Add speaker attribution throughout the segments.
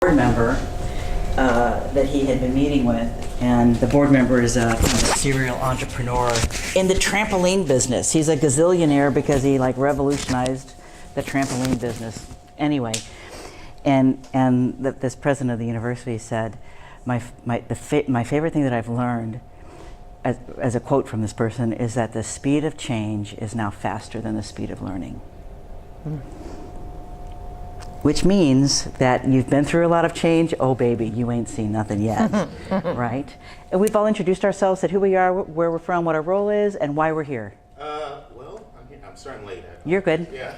Speaker 1: board member that he had been meeting with, and the board member is a kind of a serial entrepreneur in the trampoline business. He's a gazillionaire because he like revolutionized the trampoline business. Anyway, and this president of the university said, my favorite thing that I've learned, as a quote from this person, is that the speed of change is now faster than the speed of learning. Which means that you've been through a lot of change. Oh baby, you ain't seen nothing yet, right? And we've all introduced ourselves, said who we are, where we're from, what our role is, and why we're here.
Speaker 2: Well, I'm starting late.
Speaker 1: You're good.
Speaker 2: Yeah.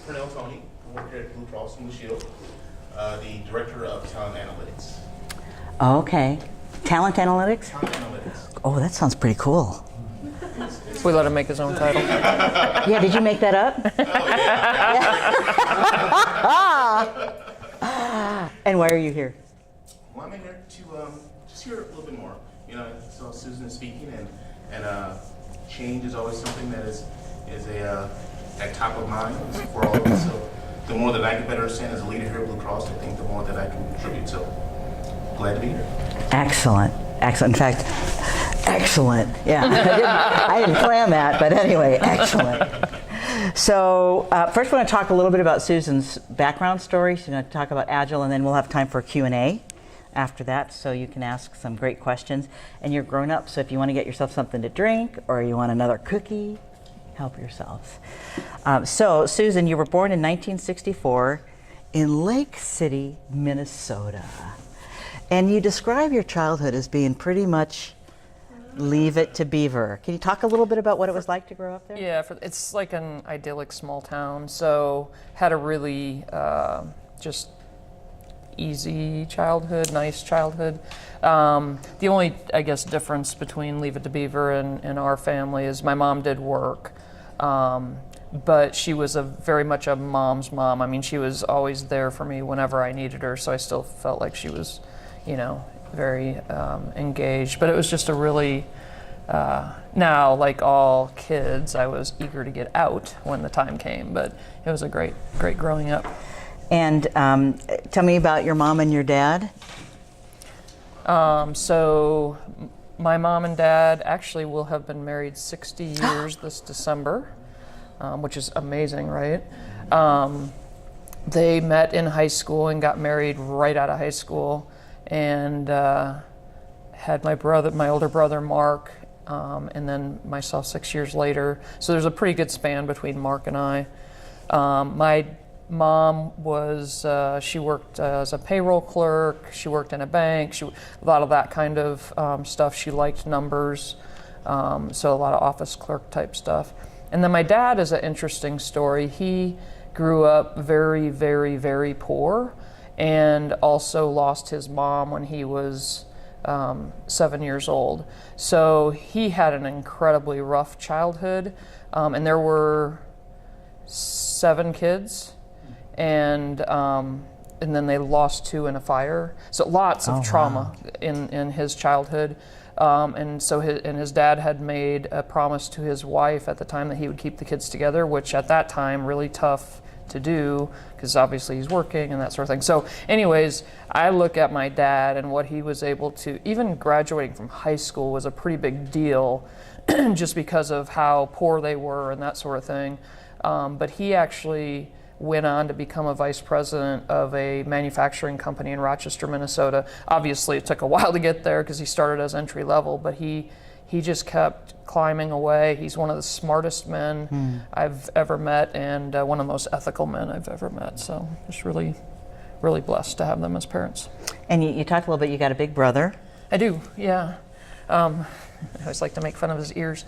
Speaker 2: Pernell Tony, I work here at Blue Cross Blue Shield, the director of talent analytics.
Speaker 1: Okay. Talent analytics?
Speaker 2: Talent analytics.
Speaker 1: Oh, that sounds pretty cool.
Speaker 3: We let him make his own title.
Speaker 1: Yeah, did you make that up? And why are you here?
Speaker 2: Well, I'm in here to just hear a little bit more. You know, so Susan is speaking, and change is always something that is at top of mind for all of us. So the more that I can better understand as a leader here at Blue Cross, I think the more that I can contribute. So glad to be here.
Speaker 1: Excellent. Excellent. In fact, excellent. Yeah, I didn't plan that, but anyway, excellent. So first I want to talk a little bit about Susan's background story. She's going to talk about Agile, and then we'll have time for Q&A after that, so you can ask some great questions. And you're grown up, so if you want to get yourself something to drink or you want another cookie, help yourselves. So Susan, you were born in 1964 in Lake City, Minnesota. And you describe your childhood as being pretty much leave it to Beaver. Can you talk a little bit about what it was like to grow up there?
Speaker 3: Yeah, it's like an idyllic small town, so had a really just easy childhood, nice childhood. The only, I guess, difference between Leave It to Beaver and our family is my mom did work, but she was very much a mom's mom. I mean, she was always there for me whenever I needed her, so I still felt like she was, you know, very engaged. But it was just a really, now, like all kids, I was eager to get out when the time came, but it was a great growing up.
Speaker 1: And tell me about your mom and your dad.
Speaker 3: So my mom and dad actually will have been married 60 years this December, which is amazing, right? They met in high school and got married right out of high school, and had my older brother Mark, and then myself 6 years later. So there's a pretty good span between Mark and I. My mom was, she worked as a payroll clerk, she worked in a bank, a lot of that kind of stuff. She liked numbers, so a lot of office clerk type stuff. And then my dad is an interesting story. He grew up very, very, very poor, and also lost his mom when he was 7 years old. So he had an incredibly rough childhood, and there were 7 kids, and then they lost 2 in a fire. So lots of trauma in his childhood. And so his dad had made a promise to his wife at the time that he would keep the kids together, which at that time really tough to do because obviously he's working and that sort of thing. So anyways, I look at my dad and what he was able to, even graduating from high school was a pretty big deal just because of how poor they were and that sort of thing. But he actually went on to become a vice president of a manufacturing company in Rochester, Minnesota. Obviously it took a while to get there because he started as entry level, but he just kept climbing away. He's one of the smartest men I've ever met, and one of the most ethical men I've ever met. So just really, really blessed to have them as parents.
Speaker 1: And you talked a little bit, you got a big brother.
Speaker 3: I do, yeah. I always like to make fun of his ears.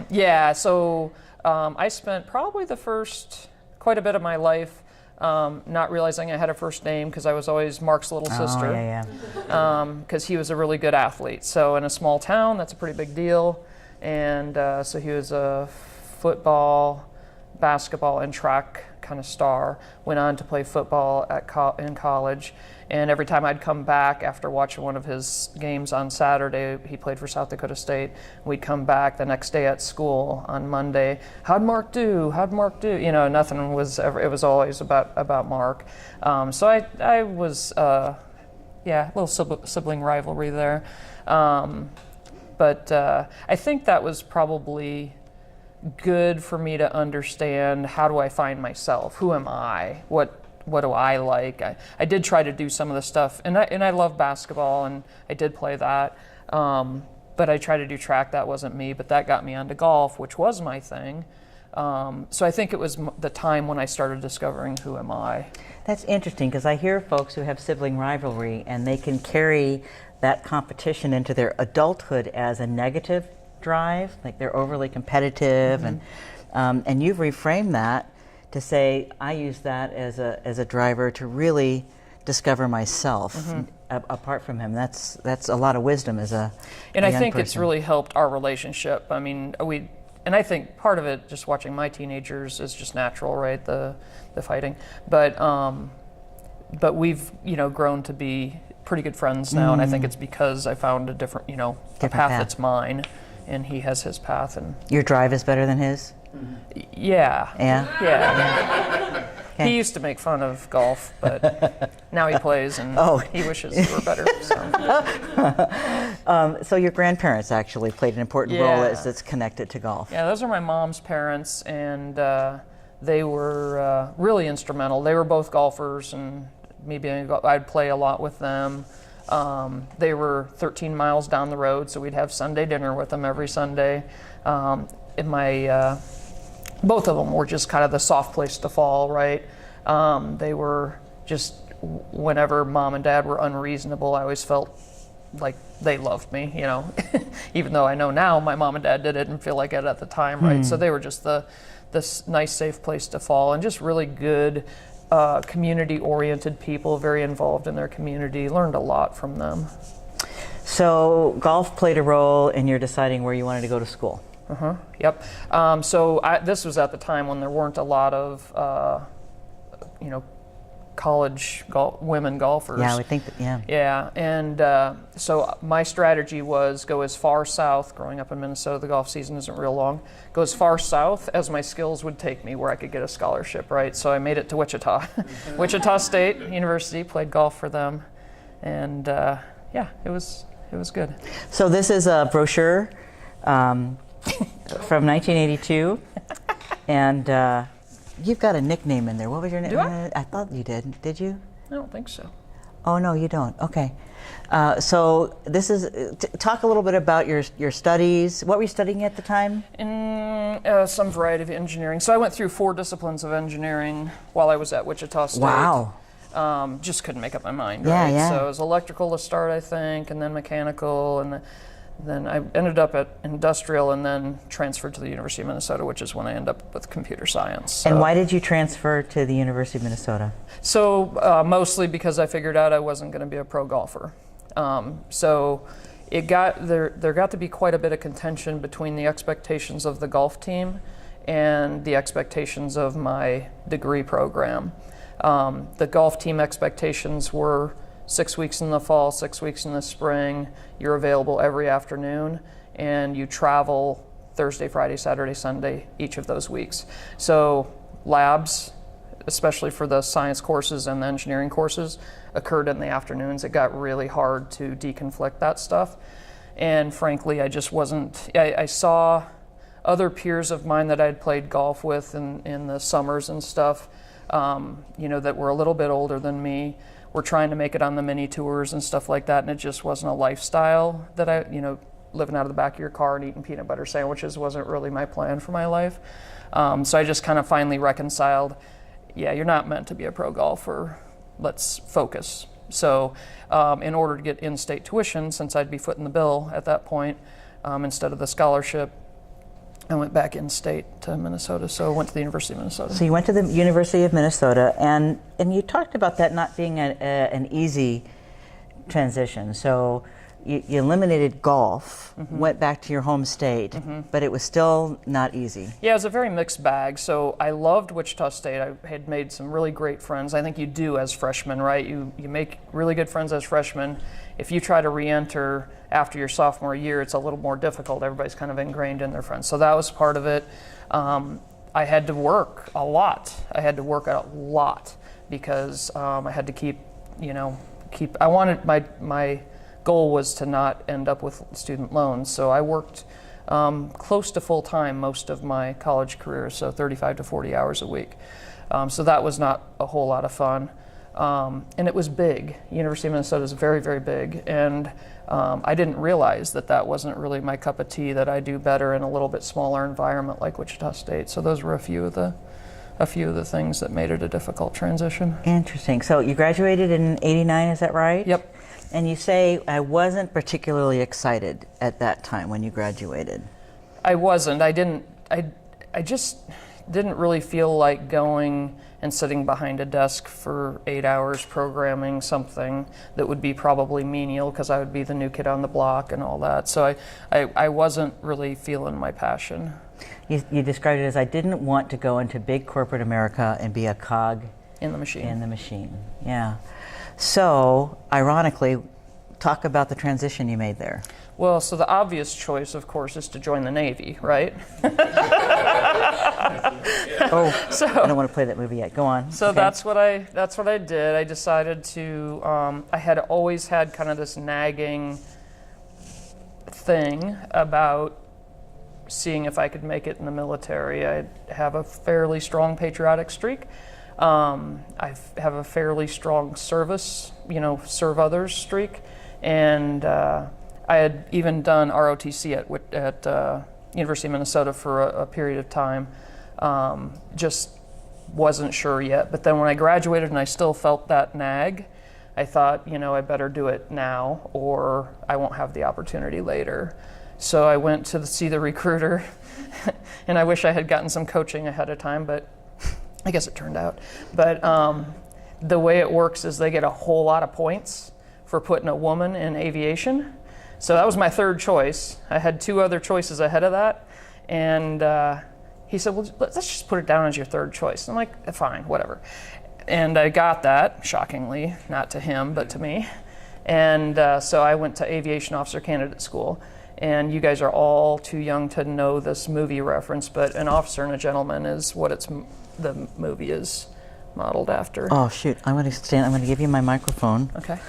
Speaker 3: Yeah, so I spent probably the first quite a bit of my life not realizing I had a first name because I was always Mark's little sister. Because he was a really good athlete. So in a small town, that's a pretty big deal. And so he was a football, basketball, and track kind of star. Went on to play football in college. And every time I'd come back after watching one of his games on Saturday, he played for South Dakota State, we'd come back the next day at school on Monday, how'd Mark do? How'd Mark do? You know, nothing was ever, it was always about Mark. So I was, a little sibling rivalry there. But I think that was probably good for me to understand, how do I find myself? Who am I? What do I like? I did try to do some of the stuff, and I love basketball, and I did play that. But I tried to do track. That wasn't me, but that got me onto golf, which was my thing. So I think it was the time when I started discovering who am I.
Speaker 1: That's interesting, because I hear folks who have sibling rivalry and they can carry that competition into their adulthood as a negative drive, like they're overly competitive, and you've reframed that to say, I use that as a driver to really discover myself apart from him. That's a lot of wisdom as a
Speaker 3: And
Speaker 1: a
Speaker 3: I
Speaker 1: young
Speaker 3: think
Speaker 1: person.
Speaker 3: it's really helped our relationship. I mean, and I think part of it, just watching my teenagers, is just natural, right? The fighting, but we've grown to be pretty good friends now, and I think it's because I found a different path
Speaker 1: path.
Speaker 3: that's mine, and he has his path, and
Speaker 1: Your drive is better than his?
Speaker 3: yeah.
Speaker 1: Okay.
Speaker 3: He used to make fun of golf, but now he plays, and he wishes he were better.
Speaker 1: So your grandparents actually played an important role as it's connected to golf.
Speaker 3: Yeah, those are my mom's parents, and they were really instrumental. They were both golfers, and I'd play a lot with them. They were 13 miles down the road, so we'd have Sunday dinner with them every Sunday. Both of them were just kind of the soft place to fall, right? They were just, whenever mom and dad were unreasonable, I always felt like they loved me, even though I know now my mom and dad didn't feel like it at the time, right? So they were just this nice, safe place to fall, and just really good, community-oriented people, very involved in their community. Learned a lot from them.
Speaker 1: So golf played a role in your deciding where you wanted to go to school.
Speaker 3: Yep. This was at the time when there weren't a lot of, college women golfers.
Speaker 1: Yeah, I would think that, yeah.
Speaker 3: Yeah, and so my strategy was go as far south. Growing up in Minnesota, the golf season isn't real long. Go as far south as my skills would take me, where I could get a scholarship, right? So I made it to Wichita. Wichita State University, played golf for them, and it was good.
Speaker 1: So this is a brochure from 1982, and you've got a nickname in there. What was your name?
Speaker 3: Do I?
Speaker 1: I thought you did. Did you?
Speaker 3: I don't think so.
Speaker 1: Oh no, you don't. Okay. So this is talk a little bit about your studies. What were you studying at the time?
Speaker 3: In some variety of engineering. So I went through 4 disciplines of engineering while I was at Wichita State.
Speaker 1: Wow.
Speaker 3: Just couldn't make up my mind.
Speaker 1: Yeah,
Speaker 3: right?
Speaker 1: yeah.
Speaker 3: So it was electrical to start, I think, and then mechanical, and then I ended up at industrial, and then transferred to the University of Minnesota, which is when I ended up with computer science. So.
Speaker 1: And why did you transfer to the University of Minnesota?
Speaker 3: So mostly because I figured out I wasn't going to be a pro golfer. So there got to be quite a bit of contention between the expectations of the golf team and the expectations of my degree program. The golf team expectations were 6 weeks in the fall, 6 weeks in the spring. You're available every afternoon, and you travel Thursday, Friday, Saturday, Sunday, each of those weeks. So labs, especially for the science courses and the engineering courses, occurred in the afternoons. It got really hard to deconflict that stuff. And frankly, I just wasn't, I saw other peers of mine that I'd played golf with in the summers and stuff, that were a little bit older than me, were trying to make it on the mini tours and stuff like that, and it just wasn't a lifestyle that I, living out of the back of your car and eating peanut butter sandwiches wasn't really my plan for my life. So I just kind of finally reconciled, you're not meant to be a pro golfer, let's focus. So in order to get in-state tuition, since I'd be footing the bill at that point, instead of the scholarship, I went back in-state to Minnesota, so I went to the University of Minnesota.
Speaker 1: So you went to the University of Minnesota, and you talked about that not being an easy transition. So you eliminated golf, went back to your home state, but it was still not easy.
Speaker 3: Yeah, it was a very mixed bag. So I loved Wichita State. I had made some really great friends. I think you do as freshmen, right? You make really good friends as freshmen. If you try to re-enter after your sophomore year, it's a little more difficult. Everybody's kind of ingrained in their friends. So that was part of it. I had to work a lot. Because I had to keep, I wanted, my goal was to not end up with student loans. So I worked close to full time most of my college career, so 35 to 40 hours a week. So that was not a whole lot of fun. And it was big. University of Minnesota is very, very big. And I didn't realize that wasn't really my cup of tea, that I do better in a little bit smaller environment like Wichita State. So those were a few of the things that made it a difficult transition.
Speaker 1: Interesting. So you graduated in '89, is that right?
Speaker 3: Yep.
Speaker 1: And you say, I wasn't particularly excited at that time when you graduated.
Speaker 3: I wasn't. I just didn't really feel like going and sitting behind a desk for 8 hours programming something that would be probably menial, because I would be the new kid on the block and all that. So I wasn't really feeling my passion.
Speaker 1: You described it as, I didn't want to go into big corporate America and be a cog
Speaker 3: In the machine.
Speaker 1: in the machine. Yeah. So, ironically, talk about the transition you made there.
Speaker 3: Well, so the obvious choice, of course, is to join the Navy, right?
Speaker 1: I don't want to play that movie yet. Go on.
Speaker 3: So
Speaker 1: Okay.
Speaker 3: that's what I did. I decided to. I had always had kind of this nagging thing about seeing if I could make it in the military. I have a fairly strong patriotic streak. I have a fairly strong service, serve others streak, and I had even done ROTC at University of Minnesota for a period of time. Just wasn't sure yet. But then when I graduated and I still felt that nag, I thought, I better do it now or I won't have the opportunity later. So I went to see the recruiter, and I wish I had gotten some coaching ahead of time, but I guess it turned out. But the way it works is they get a whole lot of points for putting a woman in aviation. So that was my third choice. I had two other choices ahead of that, and he said, well, let's just put it down as your third choice. I'm like, fine, whatever. And I got that, shockingly, not to him, but to me. And so I went to aviation officer candidate school. And you guys are all too young to know this movie reference, but An Officer and a Gentleman is what the movie is modeled after.
Speaker 1: Oh, shoot. I'm going to give you my microphone.
Speaker 3: Okay.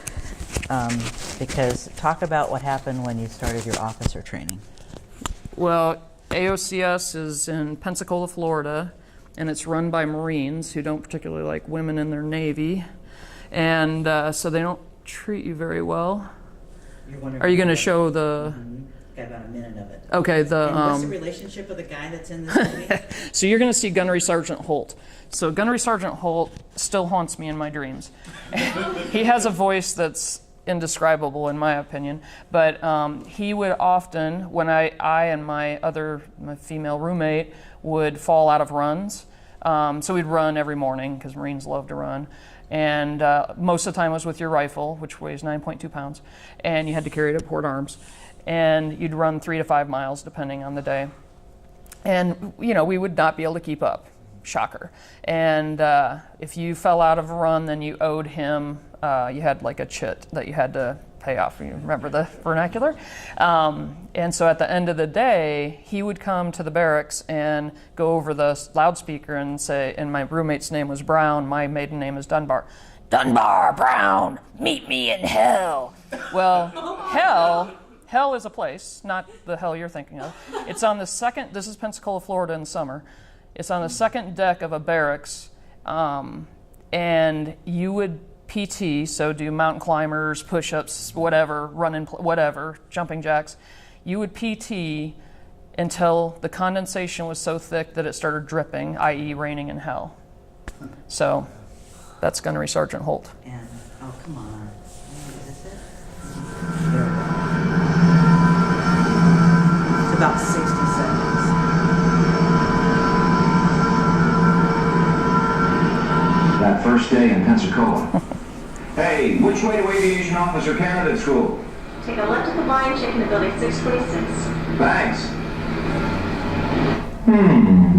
Speaker 1: Because talk about what happened when you started your officer training.
Speaker 3: Well, AOCS is in Pensacola, Florida, and it's run by Marines who don't particularly like women in their Navy. And so they don't treat you very well. Are you going to show the...
Speaker 1: Got about a minute of it.
Speaker 3: Okay,
Speaker 1: And what's the relationship of the guy that's in this movie?
Speaker 3: So you're going to see Gunnery Sergeant Holt. So Gunnery Sergeant Holt still haunts me in my dreams. He has a voice that's indescribable in my opinion, but he would often, when I and my female roommate would fall out of runs, so we'd run every morning because Marines love to run, and most of the time it was with your rifle, which weighs 9.2 pounds, and you had to carry it at port arms, and you'd run 3 to 5 miles depending on the day, and we would not be able to keep up. Shocker. And if you fell out of a run, then you owed him, you had like a chit that you had to pay off. You remember the vernacular? And so at the end of the day, he would come to the barracks and go over the loudspeaker and say, and my roommate's name was Brown, my maiden name is Dunbar. Dunbar, Brown, meet me in hell. Well, hell is a place, not the hell you're thinking of. It's on the second, this is Pensacola, Florida in summer. It's on the second deck of a barracks, and you would PT, so do mountain climbers, push-ups, whatever, running, whatever, jumping jacks. You would PT until the condensation was so thick that it started dripping, i.e. raining in hell. So that's Gunnery Sergeant Holt.
Speaker 1: And, oh, come on. Is this it? It's about 60 seconds.
Speaker 4: That first day in Pensacola. Hey, which way to aviation officer candidate school? Take a left at the Y and check into building 626.
Speaker 5: Thanks.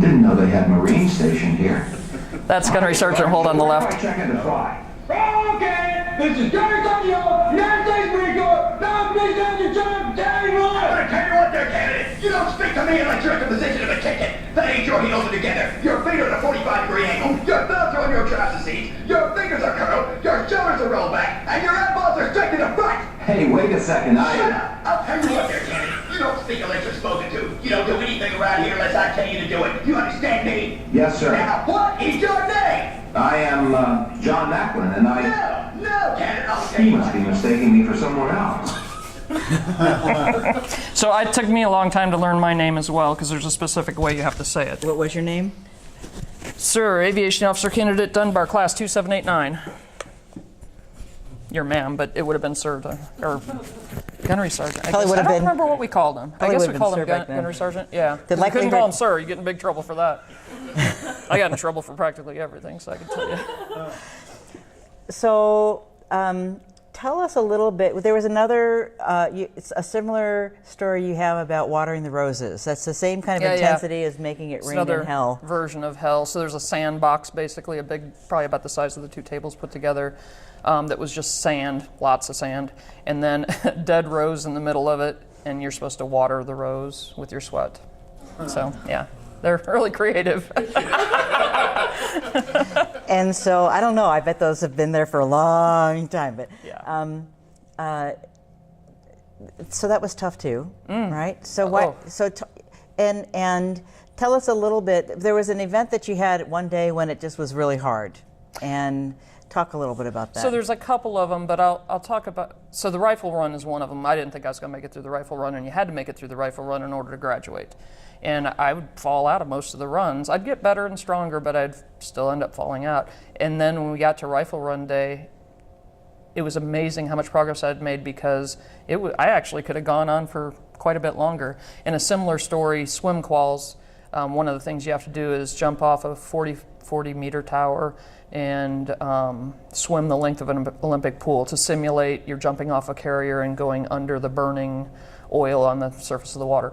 Speaker 5: Didn't know they had Marine stationed here.
Speaker 3: That's Gunnery Sergeant Holt on the left.
Speaker 5: Check into fly.
Speaker 6: Okay, this is Gunnery Sergeant Holt, United States Marine Corps. Now please down your job, Janyne.
Speaker 5: I'm gonna tell you what there, candidate. You don't speak to me unless you're in the position of a ticket. That ain't your heels are together. Your feet are at a 45-degree angle. Your thumbs are on your trouser seats. Your fingers are curled. Your shoulders are rolled back. And your eyeballs are straight to the front. Hey, wait a second. Shut up. I'll tell you what there, candidate. You don't speak unless you're spoken to. You don't do anything around here unless I tell you to do it. You understand me? Yes, sir. Now, what is your name? I am, John Macklin, and I... No, candidate, I'll tell you. He must be mistaking me for someone else.
Speaker 3: So it took me a long time to learn my name as well, because there's a specific way you have to say it.
Speaker 1: What was your name?
Speaker 3: Sir, Aviation Officer Candidate Dunbar, Class 2789. Your ma'am, but it would have been sir, or Gunnery Sergeant. I don't remember what we called him. I guess we called him Gunnery Sergeant. Yeah. You couldn't call him sir. You get in big trouble for that. I got in trouble for practically everything, so I can tell you.
Speaker 1: So, tell us a little bit. There was another, a similar story you have about watering the roses. That's the same kind of intensity as making it rain in hell.
Speaker 3: Version of hell. So there's a sandbox, basically, a big, probably about the size of the two tables put together, that was just sand, lots of sand, and then a dead rose in the middle of it, and you're supposed to water the rose with your sweat. So, yeah. They're really creative.
Speaker 1: And so, I don't know, I bet those have been there for a long time, but so that was tough too, right? So and tell us a little bit, there was an event that you had one day when it just was really hard, and talk a little bit about that.
Speaker 3: So there's a couple of them, but I'll talk about, so the rifle run is one of them. I didn't think I was gonna make it through the rifle run, and you had to make it through the rifle run in order to graduate. And I would fall out of most of the runs. I'd get better and stronger, but I'd still end up falling out. And then when we got to rifle run day, it was amazing how much progress I'd made, because I actually could have gone on for quite a bit longer. In a similar story, swim quals, one of the things you have to do is jump off a 40-meter tower and swim the length of an Olympic pool to simulate you're jumping off a carrier and going under the burning oil on the surface of the water.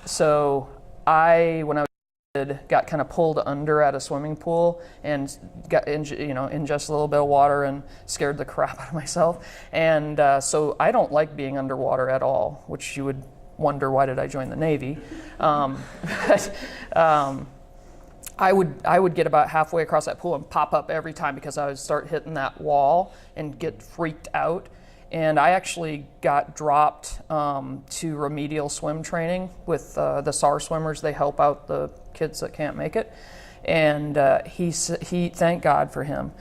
Speaker 3: So when I was a kid, got kind of pulled under at a swimming pool and got ingest a little bit of water and scared the crap out of myself. And so I don't like being underwater at all, which you would wonder, why did I join the Navy? But I would get about halfway across that pool and pop up every time, because I would start hitting that wall and get freaked out. And I actually got dropped to remedial swim training with the SAR swimmers. They help out the kids that can't make it. And he thank God for him.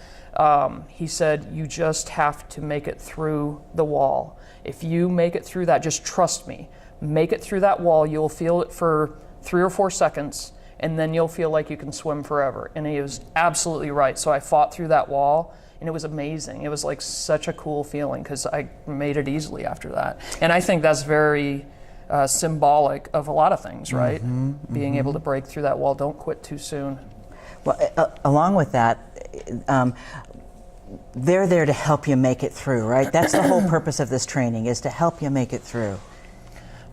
Speaker 3: He said, you just have to make it through the wall. If you make it through that, just trust me. Make it through that wall. You'll feel it for 3 or 4 seconds, and then you'll feel like you can swim forever. And he was absolutely right. So I fought through that wall. And it was amazing. It was like such a cool feeling, because I made it easily after that. And I think that's very symbolic of a lot of things, right? Being able to break through that wall. Don't quit too soon.
Speaker 1: Well, along with that, they're there to help you make it through, right? That's the whole purpose of this training, is to help you make it through.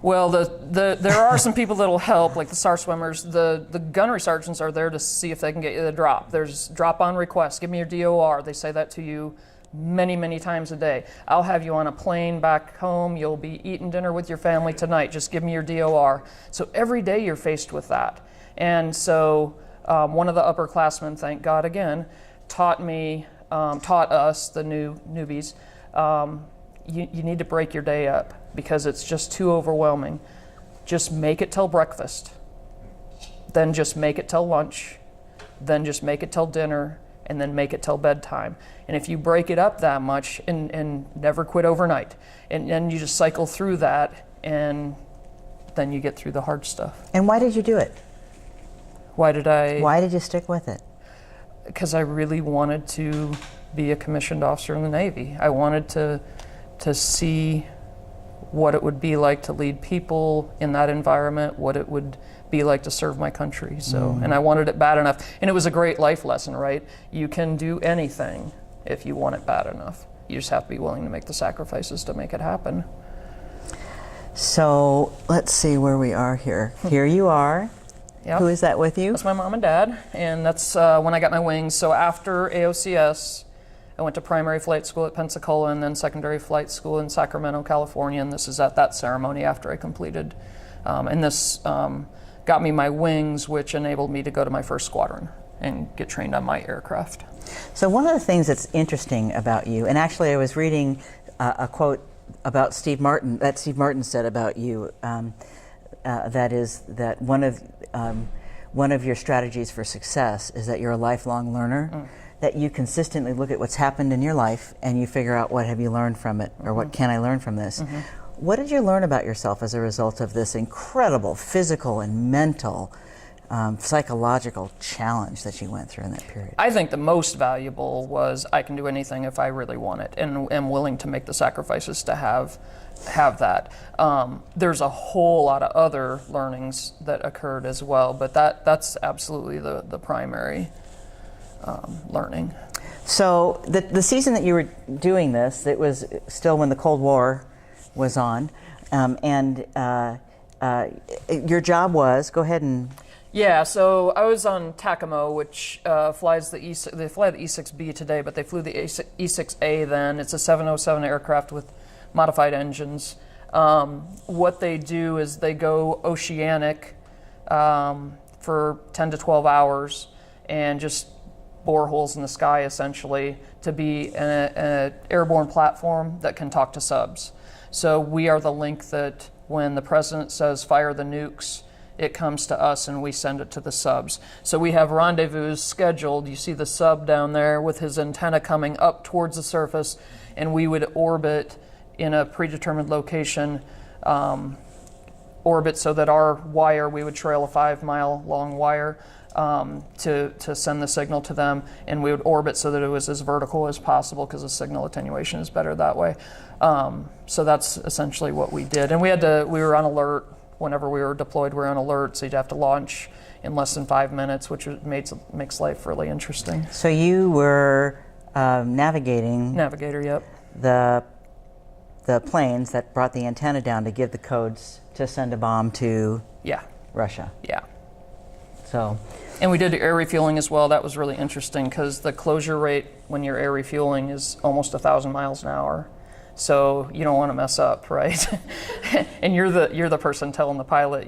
Speaker 3: Well, there are some people that'll help, like the SAR swimmers. The gunnery sergeants are there to see if they can get you the drop. There's drop on request. Give me your DOR. They say that to you many, many times a day. I'll have you on a plane back home. You'll be eating dinner with your family tonight. Just give me your DOR. So every day you're faced with that. And so one of the upperclassmen, thank God again, taught us, the newbies, you need to break your day up, because it's just too overwhelming. Just make it till breakfast, then just make it till lunch, then just make it till dinner, and then make it till bedtime. And if you break it up that much and never quit overnight, and you just cycle through that, and then you get through the hard stuff.
Speaker 1: And why did you do it?
Speaker 3: Why did
Speaker 1: you stick with it?
Speaker 3: Because I really wanted to be a commissioned officer in the Navy. I wanted to see what it would be like to lead people in that environment, what it would be like to serve my country. So, and I wanted it bad enough. And it was a great life lesson, right? You can do anything if you want it bad enough. you just have to be willing to make the sacrifices to make it happen.
Speaker 1: So let's see where we are here. Here you are.
Speaker 3: Yep.
Speaker 1: Who is that with you?
Speaker 3: That's my mom and dad, and that's when I got my wings. So after AOCS, I went to primary flight school at Pensacola and then secondary flight school in Sacramento, California, and this is at that ceremony after I completed. And this got me my wings, which enabled me to go to my first squadron and get trained on my aircraft.
Speaker 1: So one of the things that's interesting about you, and actually I was reading a quote about Steve Martin, that Steve Martin said about you, that is that one of your strategies for success is that you're a lifelong learner, that you consistently look at what's happened in your life and you figure out what have you learned from it, or what can I learn from this. What did you learn about yourself as a result of this incredible physical and mental psychological challenge that you went through in that period?
Speaker 3: I think the most valuable was I can do anything if I really want it, and am willing to make the sacrifices to have that. There's a whole lot of other learnings that occurred as well, but that's absolutely the primary learning.
Speaker 1: So the season that you were doing this, it was still when the Cold War was on, and your job was, go ahead and...
Speaker 3: Yeah, so I was on TACAMO, which flies they fly the E6B today, but they flew the E6A then. It's a 707 aircraft with modified engines. What they do is they go oceanic for 10 to 12 hours and just bore holes in the sky, essentially, to be an airborne platform that can talk to subs. So we are the link that when the president says fire the nukes, it comes to us and we send it to the subs. So we have rendezvous scheduled. You see the sub down there with his antenna coming up towards the surface, and we would orbit in a predetermined location, orbit so that our wire, we would trail a 5-mile long wire to send the signal to them, and we would orbit so that it was as vertical as possible because the signal attenuation is better that way. So that's essentially what we did. And we were on alert. Whenever we were deployed, we were on alert, so you'd have to launch in less than 5 minutes, which makes life really interesting.
Speaker 1: So you were navigating...
Speaker 3: Navigator, yep.
Speaker 1: The planes that brought the antenna down to give the codes to send a bomb to Russia.
Speaker 3: Yeah.
Speaker 1: So...
Speaker 3: And we did air refueling as well. That was really interesting because the closure rate when you're air refueling is almost 1,000 miles an hour. So you don't want to mess up, right? And you're the person telling the pilot,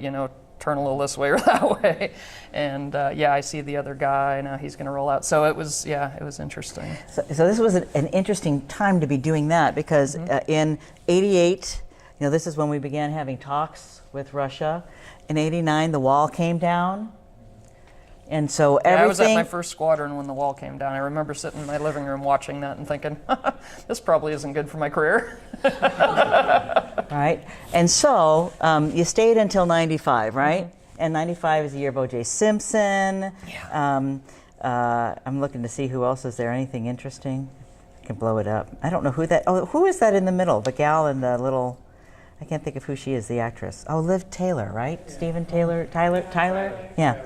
Speaker 3: turn a little this way or that way. And I see the other guy, now he's going to roll out. So it was interesting.
Speaker 1: So this was an interesting time to be doing that because in '88, this is when we began having talks with Russia. In '89, the wall came down. And so everything...
Speaker 3: I was at my first squadron when the wall came down. I remember sitting in my living room watching that and thinking, this probably isn't good for my career.
Speaker 1: Right. And so you stayed until 95, right? And 95 is the year of O.J. Simpson.
Speaker 3: Yeah.
Speaker 1: I'm looking to see who else is there. Anything interesting? I can blow it up. I don't know who that... Oh, who is that in the middle? The gal in the little... I can't think of who she is, the actress. Oh, Liv Taylor, right? Stephen Taylor? Tyler? Yeah.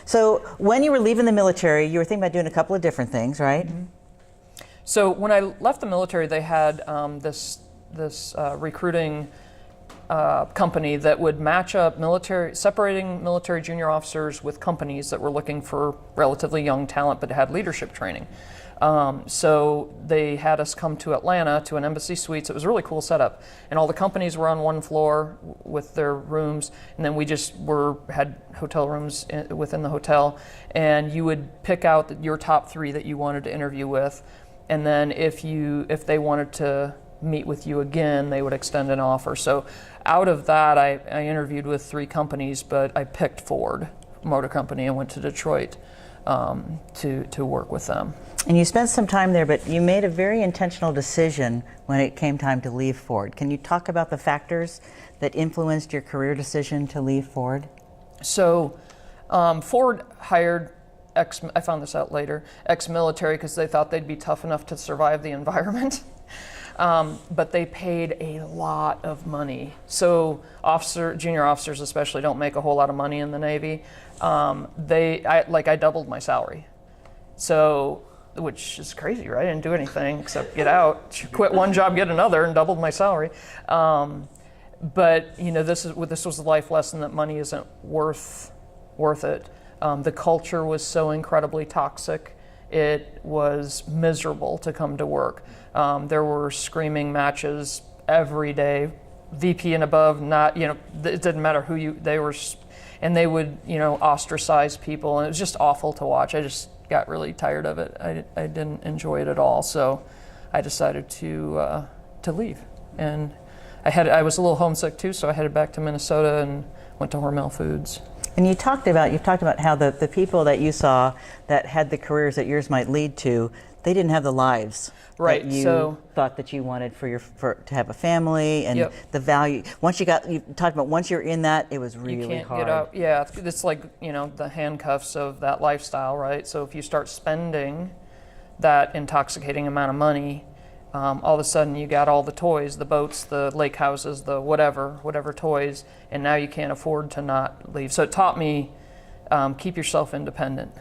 Speaker 1: So when you were leaving the military, you were thinking about doing a couple of different things, right?
Speaker 3: So when I left the military, they had this recruiting company that would match up separating military junior officers with companies that were looking for relatively young talent but had leadership training. So they had us come to Atlanta to an Embassy Suites. It was a really cool setup, and all the companies were on one floor with their rooms, and then we just had hotel rooms within the hotel, and you would pick out your top 3 that you wanted to interview with, and then if they wanted to meet with you again, they would extend an offer. So out of that, I interviewed with 3 companies, but I picked Ford Motor Company and went to Detroit to work with them.
Speaker 1: And you spent some time there, but you made a very intentional decision when it came time to leave Ford. Can you talk about the factors that influenced your career decision to leave Ford?
Speaker 3: So Ford hired I found this out later, ex-military because they thought they'd be tough enough to survive the environment. But they paid a lot of money. So junior officers especially don't make a whole lot of money in the Navy. I doubled my salary. So which is crazy, right? I didn't do anything except get out, quit one job, get another, and doubled my salary. But this was the life lesson that money isn't worth it. The culture was so incredibly toxic. It was miserable to come to work. There were screaming matches every day, VP and above. Not it didn't matter who they were, and they would ostracize people, and it was just awful to watch. I just got really tired of it. I didn't enjoy it at all, so I decided to leave. And I was a little homesick too, so I headed back to Minnesota and went to Hormel Foods.
Speaker 1: And you've talked about how the people that you saw that had the careers that yours might lead to, they didn't have the lives
Speaker 3: right.
Speaker 1: that you thought that you wanted to have a family and the value. You talked about once you're in that, it was really hard.
Speaker 3: You can't get out. Yeah, it's like the handcuffs of that lifestyle, right? So if you start spending that intoxicating amount of money, all of a sudden you got all the toys, the boats, the lake houses, the whatever toys, and now you can't afford to not leave. So it taught me, keep yourself independent.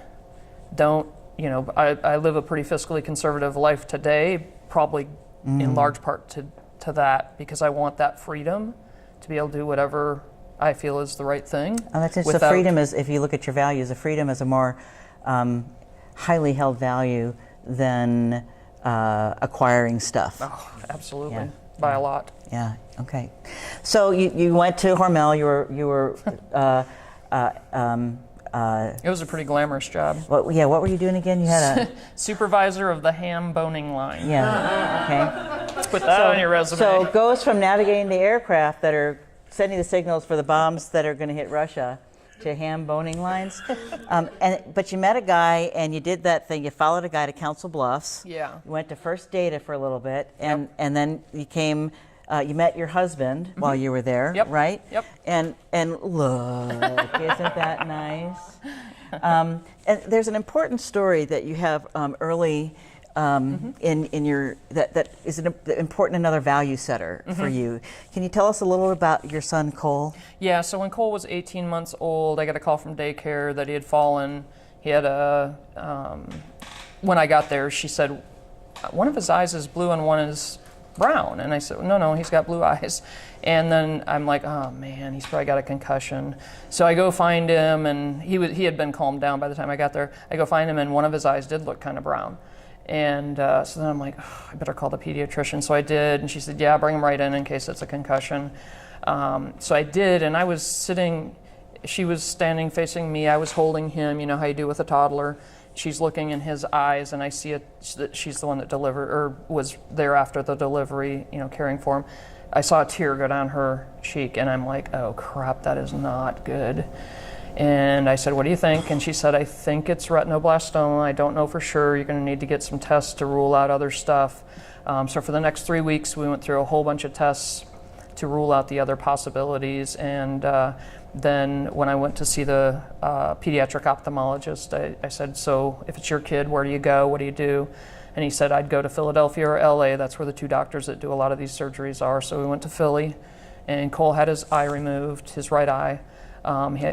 Speaker 3: Don't, I live a pretty fiscally conservative life today, probably in large part to that, because I want that freedom to be able to do whatever I feel is the right thing.
Speaker 1: Oh, that's it. So freedom is, if you look at your values, the freedom is a more highly held value than acquiring stuff.
Speaker 3: Oh, absolutely, by a lot.
Speaker 1: Yeah. Okay. So you went to Hormel. You were.
Speaker 3: It was a pretty glamorous job.
Speaker 1: What were you doing again? You had a
Speaker 3: supervisor of the ham boning line.
Speaker 1: Yeah. Okay.
Speaker 3: Put that on your resume.
Speaker 1: So it goes from navigating the aircraft that are sending the signals for the bombs that are going to hit Russia to ham boning lines. But you met a guy and you did that thing. You followed a guy to Council Bluffs.
Speaker 3: Yeah.
Speaker 1: You went to First Data for a little bit, and then you met your husband while you were there, right?
Speaker 3: Yep.
Speaker 1: And look, isn't that nice? And there's an important story that you have early in your that is an important, another value setter for you. Can you tell us a little about your son Cole?
Speaker 3: Yeah, so when Cole was 18 months old, I got a call from daycare that he had fallen. He had when I got there, she said, one of his eyes is blue and one is brown. And I said, no, he's got blue eyes. And then I'm like, oh man, he's probably got a concussion. So I go find him, and he had been calmed down by the time I got there. I go find him, and one of his eyes did look kind of brown. And so then I'm like, oh, I better call the pediatrician. So I did, and she said, yeah, bring him right in case it's a concussion. So I did, and I was sitting, she was standing facing me, I was holding him, you know how you do with a toddler. She's looking in his eyes, and I see that she's the one that delivered, or was there after the delivery, caring for him. I saw a tear go down her cheek, and I'm like, oh crap, that is not good. And I said, what do you think? And she said, I think it's retinoblastoma. I don't know for sure. You're going to need to get some tests to rule out other stuff. So for the next 3 weeks, we went through a whole bunch of tests to rule out the other possibilities. And then when I went to see the pediatric ophthalmologist, I said, so if it's your kid, where do you go? What do you do? And he said, I'd go to Philadelphia or LA. That's where the two doctors that do a lot of these surgeries are. So we went to Philly, and Cole had his eye removed, his right eye.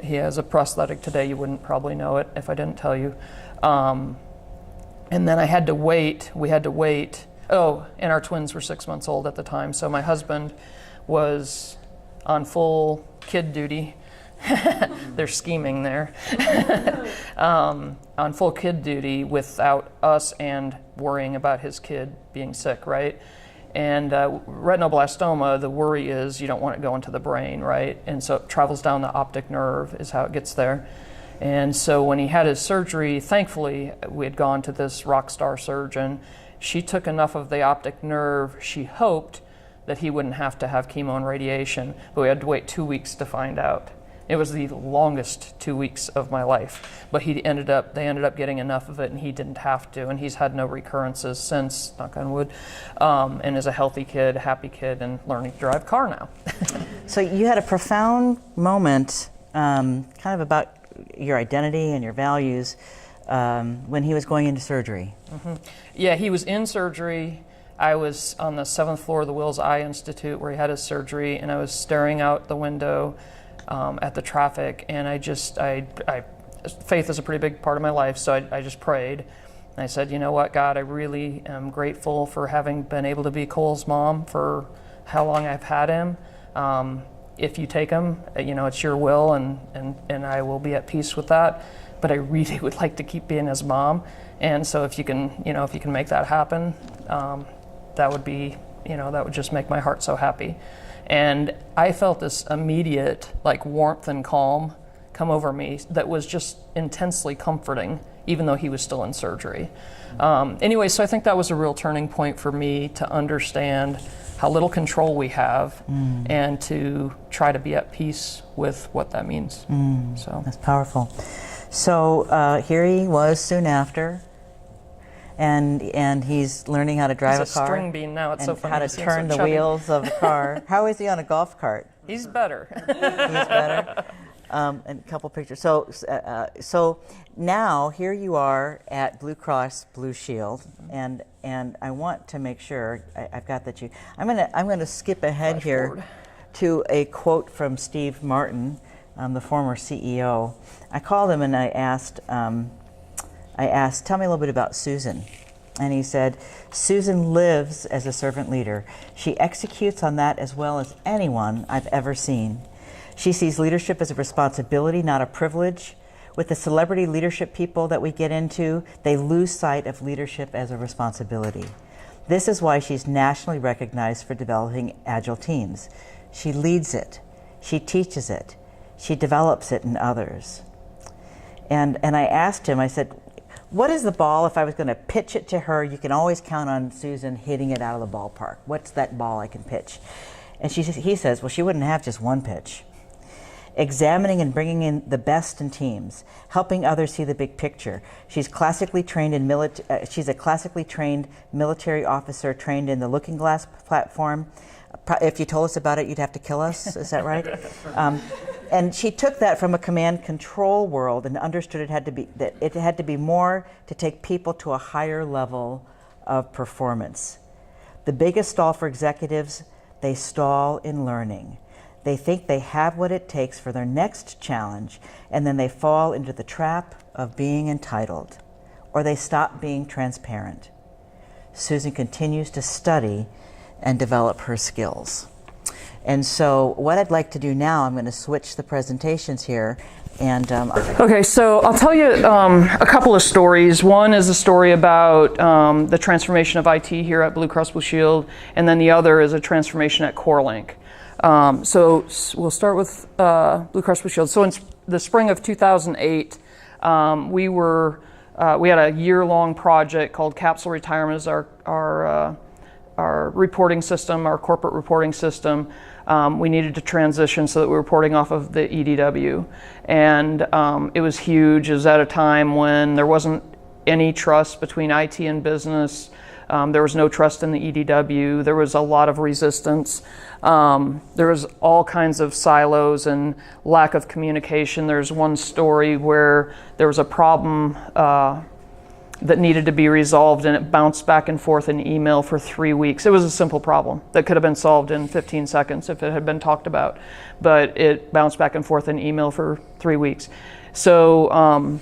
Speaker 3: He has a prosthetic today. You wouldn't probably know it if I didn't tell you. And then I had to wait. We had to wait. Oh, and our twins were 6 months old at the time. So my husband was on full kid duty. They're scheming there. On full kid duty without us and worrying about his kid being sick, right? And retinoblastoma, the worry is you don't want it going to the brain, right? And so it travels down the optic nerve is how it gets there. And so when he had his surgery, thankfully, we had gone to this rock star surgeon. She took enough of the optic nerve, she hoped that he wouldn't have to have chemo and radiation, but we had to wait 2 weeks to find out. It was the longest 2 weeks of my life, but they ended up getting enough of it, and he didn't have to, and he's had no recurrences since, knock on wood, and is a healthy kid, happy kid, and learning to drive a car now.
Speaker 1: So you had a profound moment, kind of about your identity and your values, when he was going into surgery. Mm-hmm.
Speaker 3: Yeah, he was in surgery. I was on the 7th floor of the Wills Eye Institute where he had his surgery, and I was staring out the window at the traffic, and faith is a pretty big part of my life, so I just prayed. And I said, you know what, God, I really am grateful for having been able to be Cole's mom for how long I've had him. If you take him, it's your will, and I will be at peace with that. But I really would like to keep being his mom. And so if you can make that happen, that would be, that would just make my heart so happy. And I felt this immediate warmth and calm come over me that was just intensely comforting, even though he was still in surgery. Anyway, so I think that was a real turning point for me to understand how little control we have and to try to be at peace with what that means. So
Speaker 1: that's powerful. So here he was soon after, and he's learning how to drive
Speaker 3: he's
Speaker 1: a car.
Speaker 3: String bean now. It's
Speaker 1: and
Speaker 3: so funny.
Speaker 1: how to
Speaker 3: He seems
Speaker 1: turn
Speaker 3: so
Speaker 1: the
Speaker 3: chubby.
Speaker 1: wheels of a car. How is he on a golf cart?
Speaker 3: He's better.
Speaker 1: He's better. And a couple pictures. So now here you are at Blue Cross Blue Shield, and I want to make sure I've got that. I'm gonna skip ahead
Speaker 3: Flash
Speaker 1: here
Speaker 3: forward.
Speaker 1: to a quote from Steve Martin, the former CEO. I called him and I asked, tell me a little bit about Susan. And he said, Susan lives as a servant leader. She executes on that as well as anyone I've ever seen. She sees leadership as a responsibility, not a privilege. With the celebrity leadership people that we get into, they lose sight of leadership as a responsibility. This is why she's nationally recognized for developing agile teams. She leads it. She teaches it. She develops it in others. And I asked him, I said, what is the ball, if I was going to pitch it to her, you can always count on Susan hitting it out of the ballpark. What's that ball I can pitch? And he says, well, she wouldn't have just one pitch. Examining and bringing in the best in teams, helping others see the big picture. She's a classically trained military officer trained in the Looking Glass platform. If you told us about it, you'd have to kill us. Is that right? And she took that from a command control world and understood it had to be more to take people to a higher level of performance. The biggest stall for executives, they stall in learning. They think they have what it takes for their next challenge, and then they fall into the trap of being entitled, or they stop being transparent. Susan continues to study and develop her skills. And so what I'd like to do now, I'm going to switch the presentations here. And
Speaker 3: Okay, so I'll tell you a couple of stories. One is a story about the transformation of IT here at Blue Cross Blue Shield, and then the other is a transformation at CoreLink. So we'll start with Blue Cross Blue Shield. So in the spring of 2008, we had a year-long project called Capsule Retirement as our reporting system, our corporate reporting system. We needed to transition so that we were reporting off of the EDW. And it was huge. It was at a time when there wasn't any trust between IT and business. There was no trust in the EDW. There was a lot of resistance. There was all kinds of silos and lack of communication. There's one story where there was a problem that needed to be resolved, and it bounced back and forth in email for 3 weeks. It was a simple problem that could have been solved in 15 seconds if it had been talked about, but it bounced back and forth in email for 3 weeks. So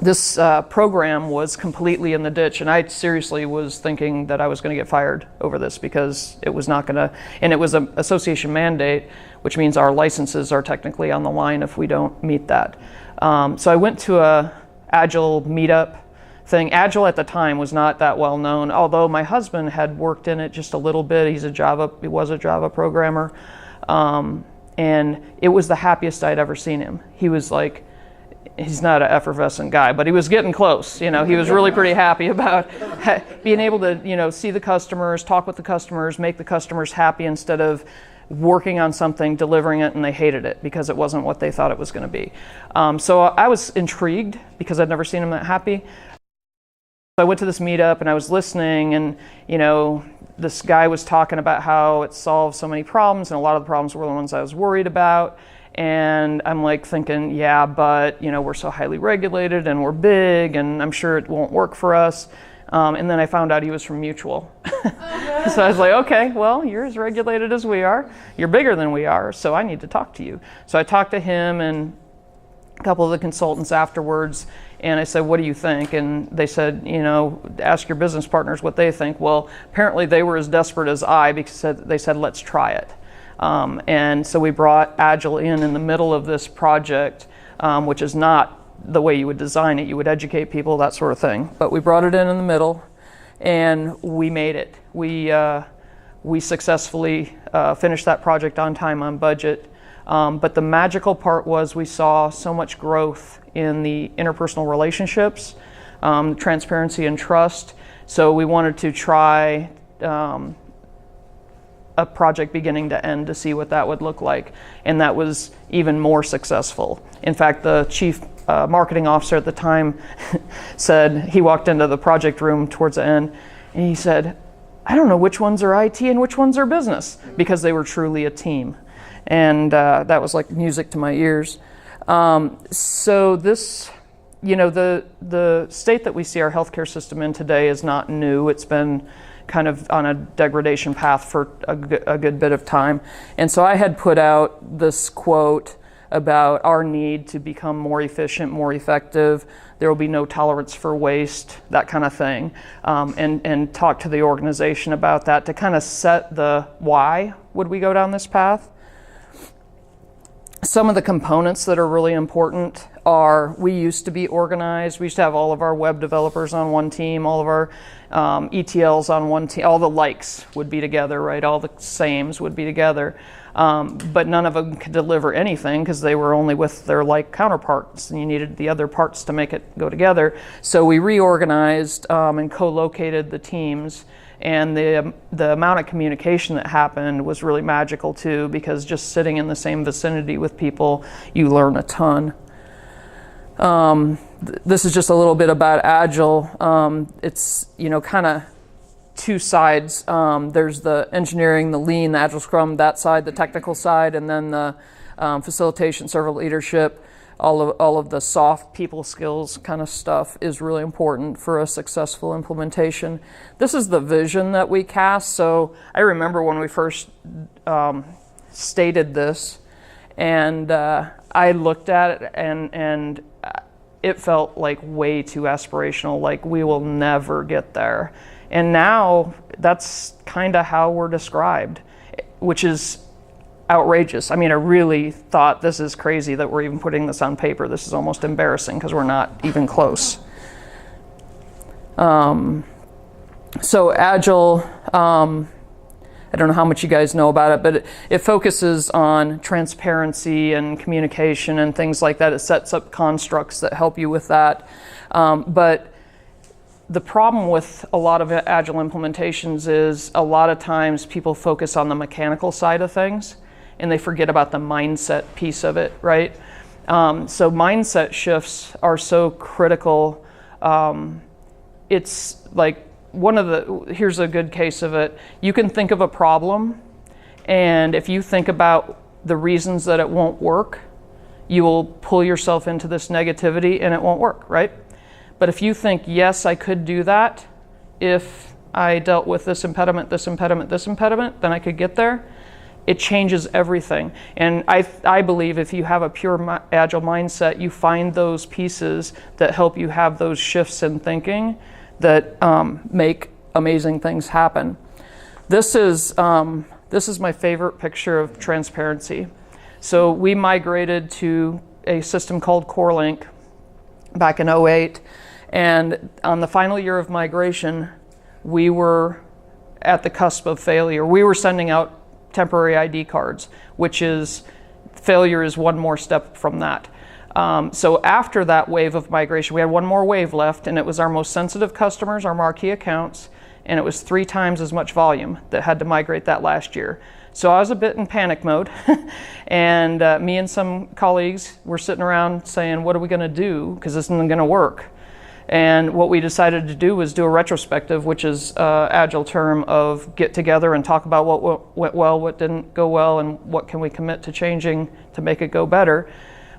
Speaker 3: this program was completely in the ditch, and I seriously was thinking that I was going to get fired over this because it was not going to, and it was an association mandate, which means our licenses are technically on the line if we don't meet that. So I went to a Agile meetup thing. Agile at the time was not that well known, although my husband had worked in it just a little bit. He was a Java programmer, and it was the happiest I'd ever seen him. He was like, he's not an effervescent guy, but he was getting close. He was really pretty happy about being able to, see the customers, talk with the customers, make the customers happy instead of working on something, delivering it, and they hated it because it wasn't what they thought it was going to be. So I was intrigued because I'd never seen him that happy. I went to this meetup and I was listening, and this guy was talking about how it solved so many problems, and a lot of the problems were the ones I was worried about. And I'm like thinking, yeah, but we're so highly regulated and we're big, and I'm sure it won't work for us. And then I found out he was from Mutual. So I was like, okay, well, you're as regulated as we are. You're bigger than we are, so I need to talk to you. So I talked to him, and a couple of the consultants afterwards, and I said, what do you think? And they said, ask your business partners what they think. Well, apparently they were as desperate as I, because they said, let's try it. And so we brought Agile in the middle of this project, which is not the way you would design it. You would educate people, that sort of thing. But we brought it in the middle, and we made it. We successfully finished that project on time, on budget. But the magical part was we saw so much growth in the interpersonal relationships, transparency and trust. So we wanted to try a project beginning to end to see what that would look like. And that was even more successful. In fact, the chief marketing officer at the time said, he walked into the project room towards the end, and he said, I don't know which ones are IT and which ones are business, because they were truly a team. And that was like music to my ears. So this, the state that we see our healthcare system in today is not new. It's been kind of on a degradation path for a good bit of time. And so I had put out this quote about our need to become more efficient, more effective. There will be no tolerance for waste, that kind of thing. And talk to the organization about that to kind of set the why would we go down this path. Some of the components that are really important are, we used to be organized. We used to have all of our web developers on one team, all of our ETLs on one team, all the likes would be together, right? All the sames would be together. But none of them could deliver anything because they were only with their like counterparts, and you needed the other parts to make it go together. So we reorganized and co-located the teams. And the amount of communication that happened was really magical too, because just sitting in the same vicinity with people, you learn a ton. This is just a little bit about Agile. It's, kind of two sides. There's the engineering, the lean, the Agile Scrum, that side, the technical side, and then the facilitation, servant leadership. All of the soft people skills kind of stuff is really important for a successful implementation. This is the vision that we cast. So I remember when we first stated this, and I looked at it, and it felt like way too aspirational, like we will never get there. And now that's kind of how we're described, which is outrageous. I mean, I really thought, this is crazy that we're even putting this on paper. This is almost embarrassing because we're not even close. So Agile, I don't know how much you guys know about it, but it focuses on transparency and communication and things like that. It sets up constructs that help you with that. But the problem with a lot of Agile implementations is a lot of times people focus on the mechanical side of things, and they forget about the mindset piece of it, right? So mindset shifts are so critical. It's like here's a good case of it. You can think of a problem, and if you think about the reasons that it won't work, you will pull yourself into this negativity and it won't work, right? But if you think, yes, I could do that, if I dealt with this impediment, this impediment, this impediment, then I could get there. It changes everything. And I believe if you have a pure Agile mindset, you find those pieces that help you have those shifts in thinking that make amazing things happen. This is my favorite picture of transparency. So we migrated to a system called CoreLink back in 2008. And on the final year of migration, we were at the cusp of failure. We were sending out temporary ID cards, which is, failure is one more step from that. So after that wave of migration, we had one more wave left, and it was our most sensitive customers, our marquee accounts, and it was 3 times as much volume that had to migrate that last year. So I was a bit in panic mode, and me and some colleagues were sitting around saying, what are we gonna do? Because this isn't gonna work. And what we decided to do was do a retrospective, which is an Agile term of get together and talk about what went well, what didn't go well, and what can we commit to changing to make it go better.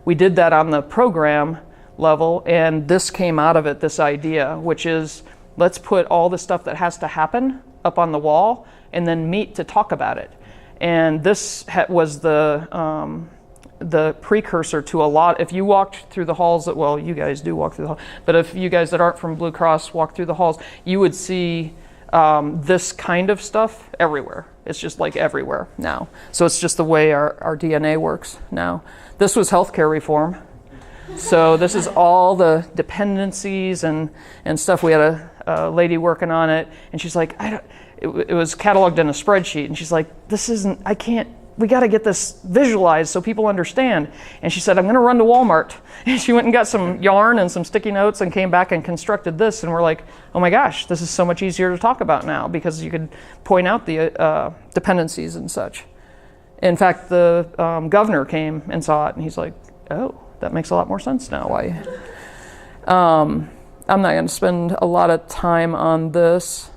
Speaker 3: We did that on the program level, and this came out of it, this idea, which is let's put all the stuff that has to happen up on the wall and then meet to talk about it. And this was the the precursor to a lot. If you walked through the halls, well, you guys do walk through the hall, but if you guys that aren't from Blue Cross walk through the halls, you would see this kind of stuff everywhere. It's just like everywhere now. So it's just the way our DNA works now. This was healthcare reform. So this is all the dependencies and stuff. We had a lady working on it, and she's like, it was cataloged in a spreadsheet, and she's like, we got to get this visualized so people understand. And she said, I'm going to run to Walmart. And she went and got some yarn and some sticky notes and came back and constructed this. And we're like, oh my gosh, this is so much easier to talk about now because you could point out the dependencies and such. In fact, the governor came and saw it, and he's like, oh, that makes a lot more sense now. Why? I'm not going to spend a lot of time on this.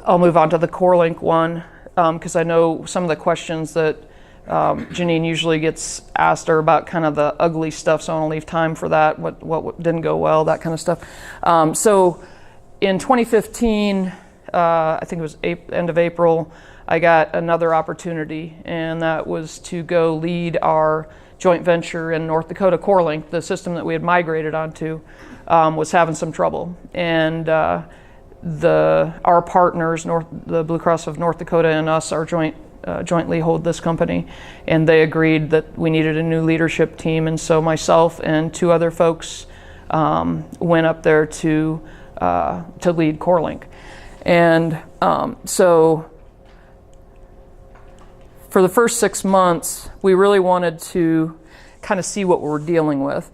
Speaker 3: I'll move on to the CoreLink one because I know some of the questions that Janyne usually gets asked are about kind of the ugly stuff, so I want to leave time for that, what didn't go well, that kind of stuff. So in 2015, I think it was end of April, I got another opportunity, and that was to go lead our joint venture in North Dakota. CoreLink, the system that we had migrated onto, was having some trouble. And our partners, the Blue Cross of North Dakota and us, jointly hold this company, and they agreed that we needed a new leadership team, and so myself and two other folks went up there to lead CoreLink. And so for the first 6 months, we really wanted to kind of see what we were dealing with.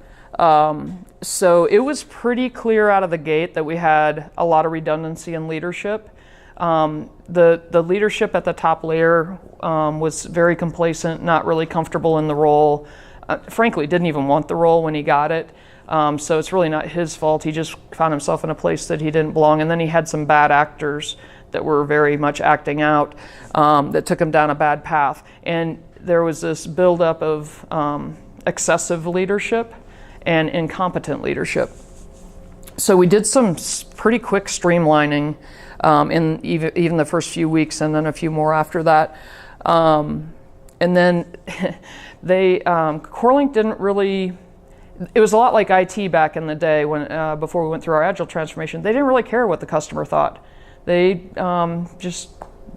Speaker 3: So it was pretty clear out of the gate that we had a lot of redundancy in leadership. The leadership at the top layer was very complacent, not really comfortable in the role. Frankly, didn't even want the role when he got it. So it's really not his fault. He just found himself in a place that he didn't belong. And then he had some bad actors that were very much acting out that took him down a bad path. And there was this buildup of excessive leadership and incompetent leadership. So we did some pretty quick streamlining in even the first few weeks, and then a few more after that. And then CoreLink didn't really. It was a lot like IT back in the day when before we went through our agile transformation. They didn't really care what the customer thought. They just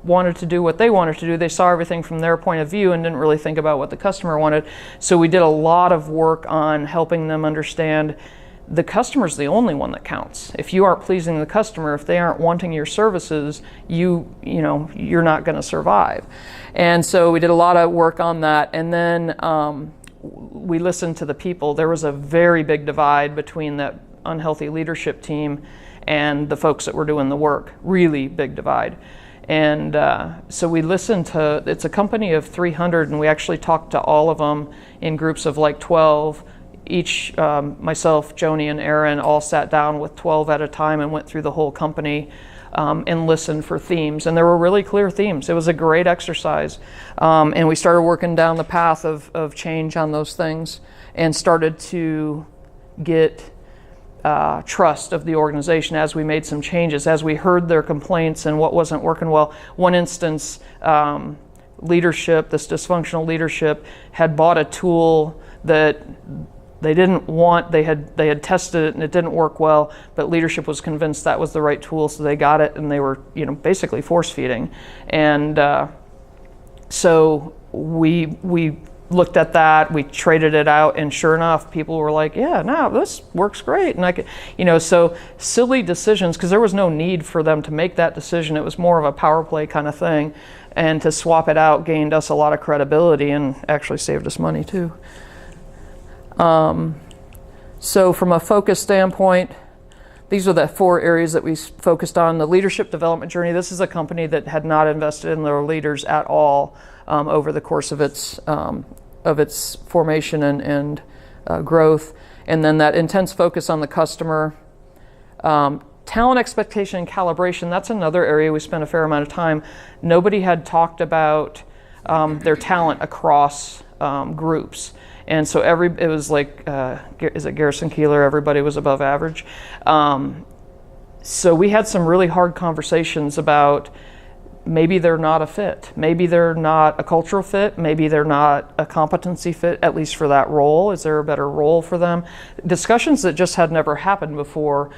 Speaker 3: wanted to do what they wanted to do. They saw everything from their point of view and didn't really think about what the customer wanted. So we did a lot of work on helping them understand the customer's the only one that counts. If you aren't pleasing the customer, if they aren't wanting your services, you're not going to survive. And so we did a lot of work on that. And then we listened to the people. There was a very big divide between that unhealthy leadership team and the folks that were doing the work. Really big divide. And so we listened to, it's a company of 300, and we actually talked to all of them in groups of like 12. Each, myself, Joni, and Aaron all sat down with 12 at a time and went through the whole company and listened for themes. And there were really clear themes. It was a great exercise. And we started working down the path of change on those things and started to get trust of the organization as we made some changes, as we heard their complaints and what wasn't working well. One instance, leadership, this dysfunctional leadership, had bought a tool that they didn't want. They had tested it and it didn't work well, but leadership was convinced that was the right tool, so they got it, and they were basically force feeding. And so we looked at that, we traded it out, and sure enough, people were like, yeah, no, this works great. And I could, so silly decisions, because there was no need for them to make that decision. It was more of a power play kind of thing. And to swap it out gained us a lot of credibility and actually saved us money too. So from a focus standpoint, these are the 4 areas that we focused on. The leadership development journey. This is a company that had not invested in their leaders at all over the course of its formation and growth. And then that intense focus on the customer. Talent expectation and calibration, that's another area we spent a fair amount of time. Nobody had talked about their talent across groups. And so it was like, is it Garrison Keillor? Everybody was above average. So we had some really hard conversations about maybe they're not a fit. Maybe they're not a cultural fit. Maybe they're not a competency fit, at least for that role. Is there a better role for them? Discussions that just had never happened before,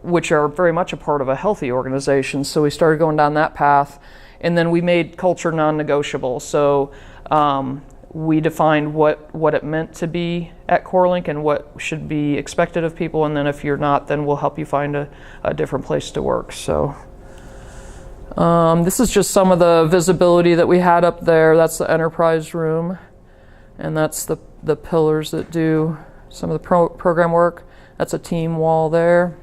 Speaker 3: which are very much a part of a healthy organization. So we started going down that path. And then we made culture non-negotiable. So we defined what it meant to be at CoreLink and what should be expected of people. And then if you're not, then we'll help you find a different place to work. So this is just some of the visibility that we had up there. That's the enterprise room. And that's the pillars that do some of the program work. That's a team wall there.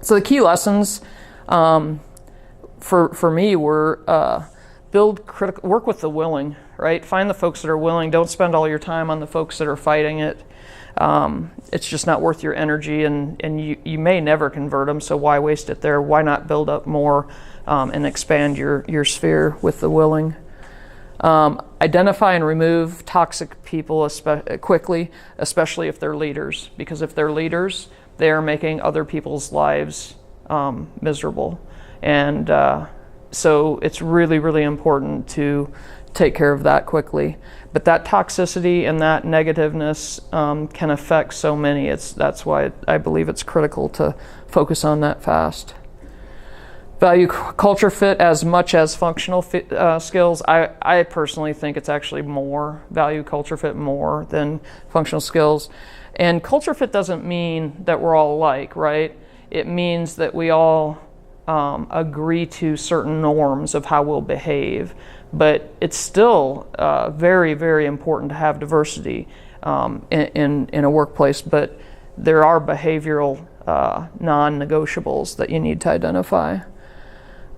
Speaker 3: So the key lessons for me were work with the willing, right? Find the folks that are willing. Don't spend all your time on the folks that are fighting it. It's just not worth your energy, and you may never convert them, so why waste it there? Why not build up more and expand your sphere with the willing? Identify and remove toxic people quickly, especially if they're leaders, because if they're leaders, they are making other people's lives miserable. And so it's really, really important to take care of that quickly. But that toxicity and that negativeness can affect so many. That's why I believe it's critical to focus on that fast. Value culture fit as much as functional skills. I personally think it's actually more value culture fit more than functional skills. And culture fit doesn't mean that we're all alike, right? It means that we all agree to certain norms of how we'll behave. But it's still very, very important to have diversity in a workplace. But there are behavioral non-negotiables that you need to identify.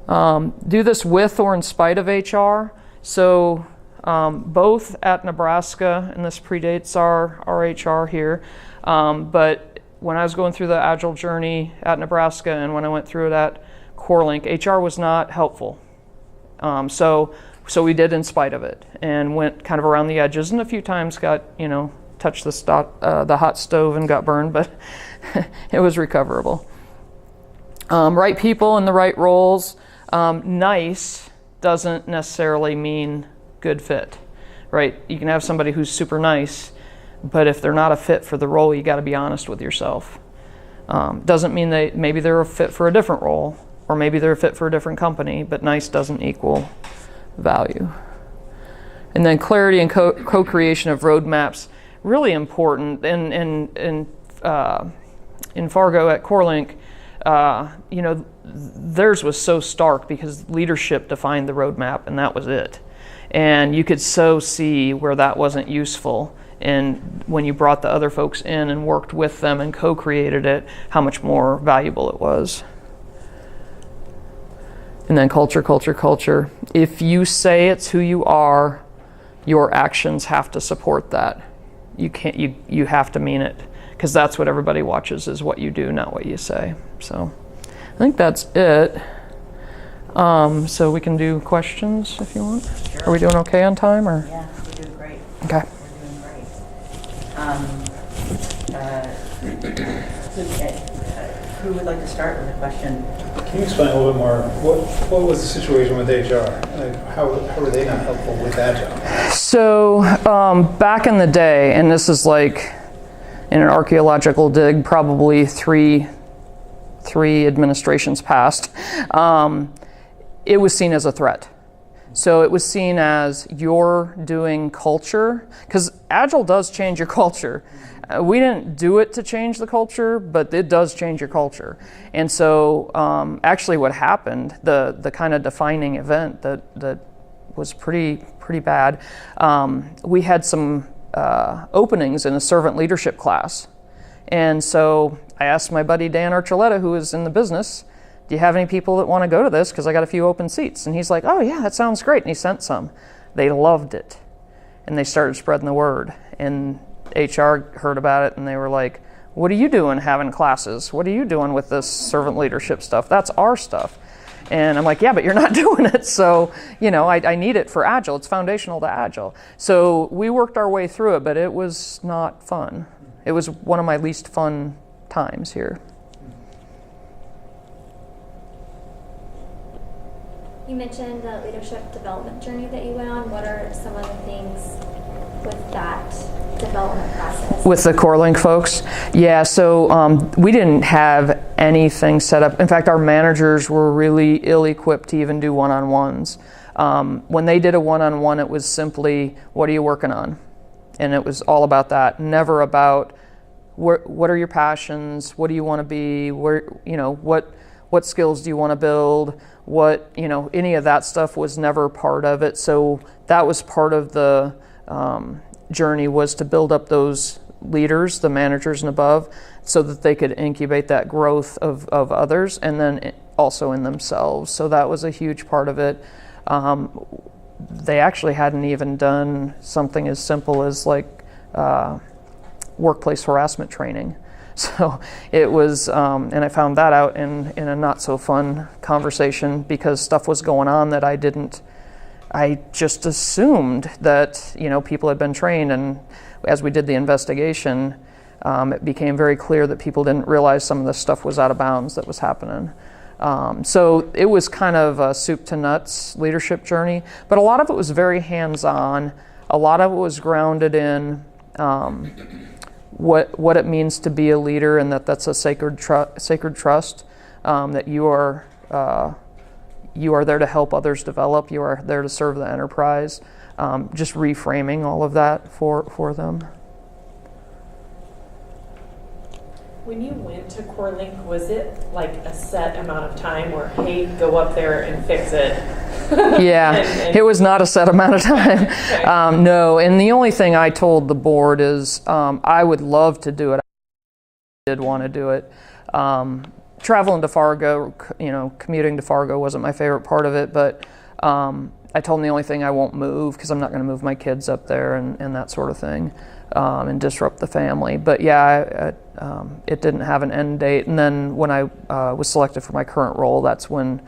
Speaker 3: Do this with or in spite of HR. So both at Nebraska, and this predates our HR here, but when I was going through the Agile journey at Nebraska and when I went through it at CoreLink, HR was not helpful. So we did in spite of it and went kind of around the edges, and a few times got, touched the hot stove and got burned, but it was recoverable. Right people in the right roles. Nice doesn't necessarily mean good fit, right? You can have somebody who's super nice, but if they're not a fit for the role, you got to be honest with yourself. Doesn't mean maybe they're a fit for a different role, or maybe they're a fit for a different company, but nice doesn't equal value. And then clarity and co-creation of roadmaps, really important. In Fargo at CoreLink, theirs was so stark because leadership defined the roadmap and that was it. And you could so see where that wasn't useful. And when you brought the other folks in and worked with them and co-created it, how much more valuable it was. And then culture. If you say it's who you are, your actions have to support that. You have to mean it, because that's what everybody watches, is what you do, not what you say. So I think that's it. So we can do questions if you want.
Speaker 1: Sure.
Speaker 3: Are we doing okay on time, or?
Speaker 1: Yeah, we're doing great.
Speaker 3: Okay.
Speaker 1: We're doing great. Who would like to start with a question?
Speaker 7: Can you explain a little bit more? What was the situation with HR? Like, how were they not helpful with Agile?
Speaker 3: So back in the day, and this is like in an archaeological dig, probably three administrations past, it was seen as a threat. So it was seen as you're doing culture, because Agile does change your culture. We didn't do it to change the culture, but it does change your culture. And so actually what happened, the kind of defining event that was pretty bad, we had some openings in a servant leadership class. And so I asked my buddy Dan Archuleta, who is in the business, do you have any people that want to go to this? Because I got a few open seats. And he's like, oh yeah, that sounds great. And he sent some. They loved it. And they started spreading the word. And HR heard about it and they were like, what are you doing having classes? What are you doing with this servant leadership stuff? That's our stuff. And I'm like, yeah, but you're not doing it. So, I need it for Agile. It's foundational to Agile. So we worked our way through it, but it was not fun. It was one of my least fun times here.
Speaker 8: You mentioned the leadership development journey that you went on. What are some of the things with that development process?
Speaker 3: With the CoreLink folks? Yeah, so we didn't have anything set up. In fact, our managers were really ill-equipped to even do one-on-ones. When they did a one-on-one, it was simply, what are you working on? And it was all about that, never about what are your passions, what do you want to be, what skills do you want to build, any of that stuff was never part of it. So that was part of the journey, was to build up those leaders, the managers and above, so that they could incubate that growth of others and then also in themselves. So that was a huge part of it. They actually hadn't even done something as simple as workplace harassment training. So it was, and I found that out in a not so fun conversation, because stuff was going on that I just assumed that, people had been trained, and as we did the investigation, it became very clear that people didn't realize some of the stuff was out of bounds that was happening. So it was kind of a soup to nuts leadership journey, but a lot of it was very hands-on. A lot of it was grounded in what it means to be a leader, and that's a sacred trust, that you are there to help others develop. You are there to serve the enterprise. Just reframing all of that for them.
Speaker 9: When you went to CoreLink, was it like a set amount of time where, hey, go up there and fix it?
Speaker 3: Yeah, it was not a set amount of time.
Speaker 9: Okay.
Speaker 3: No, and the only thing I told the board is I would love to do it. I did want to do it. Traveling to Fargo, commuting to Fargo wasn't my favorite part of it, but I told them the only thing I won't move, because I'm not going to move my kids up there and that sort of thing, and disrupt the family. But yeah, it didn't have an end date. And then when I was selected for my current role, that's when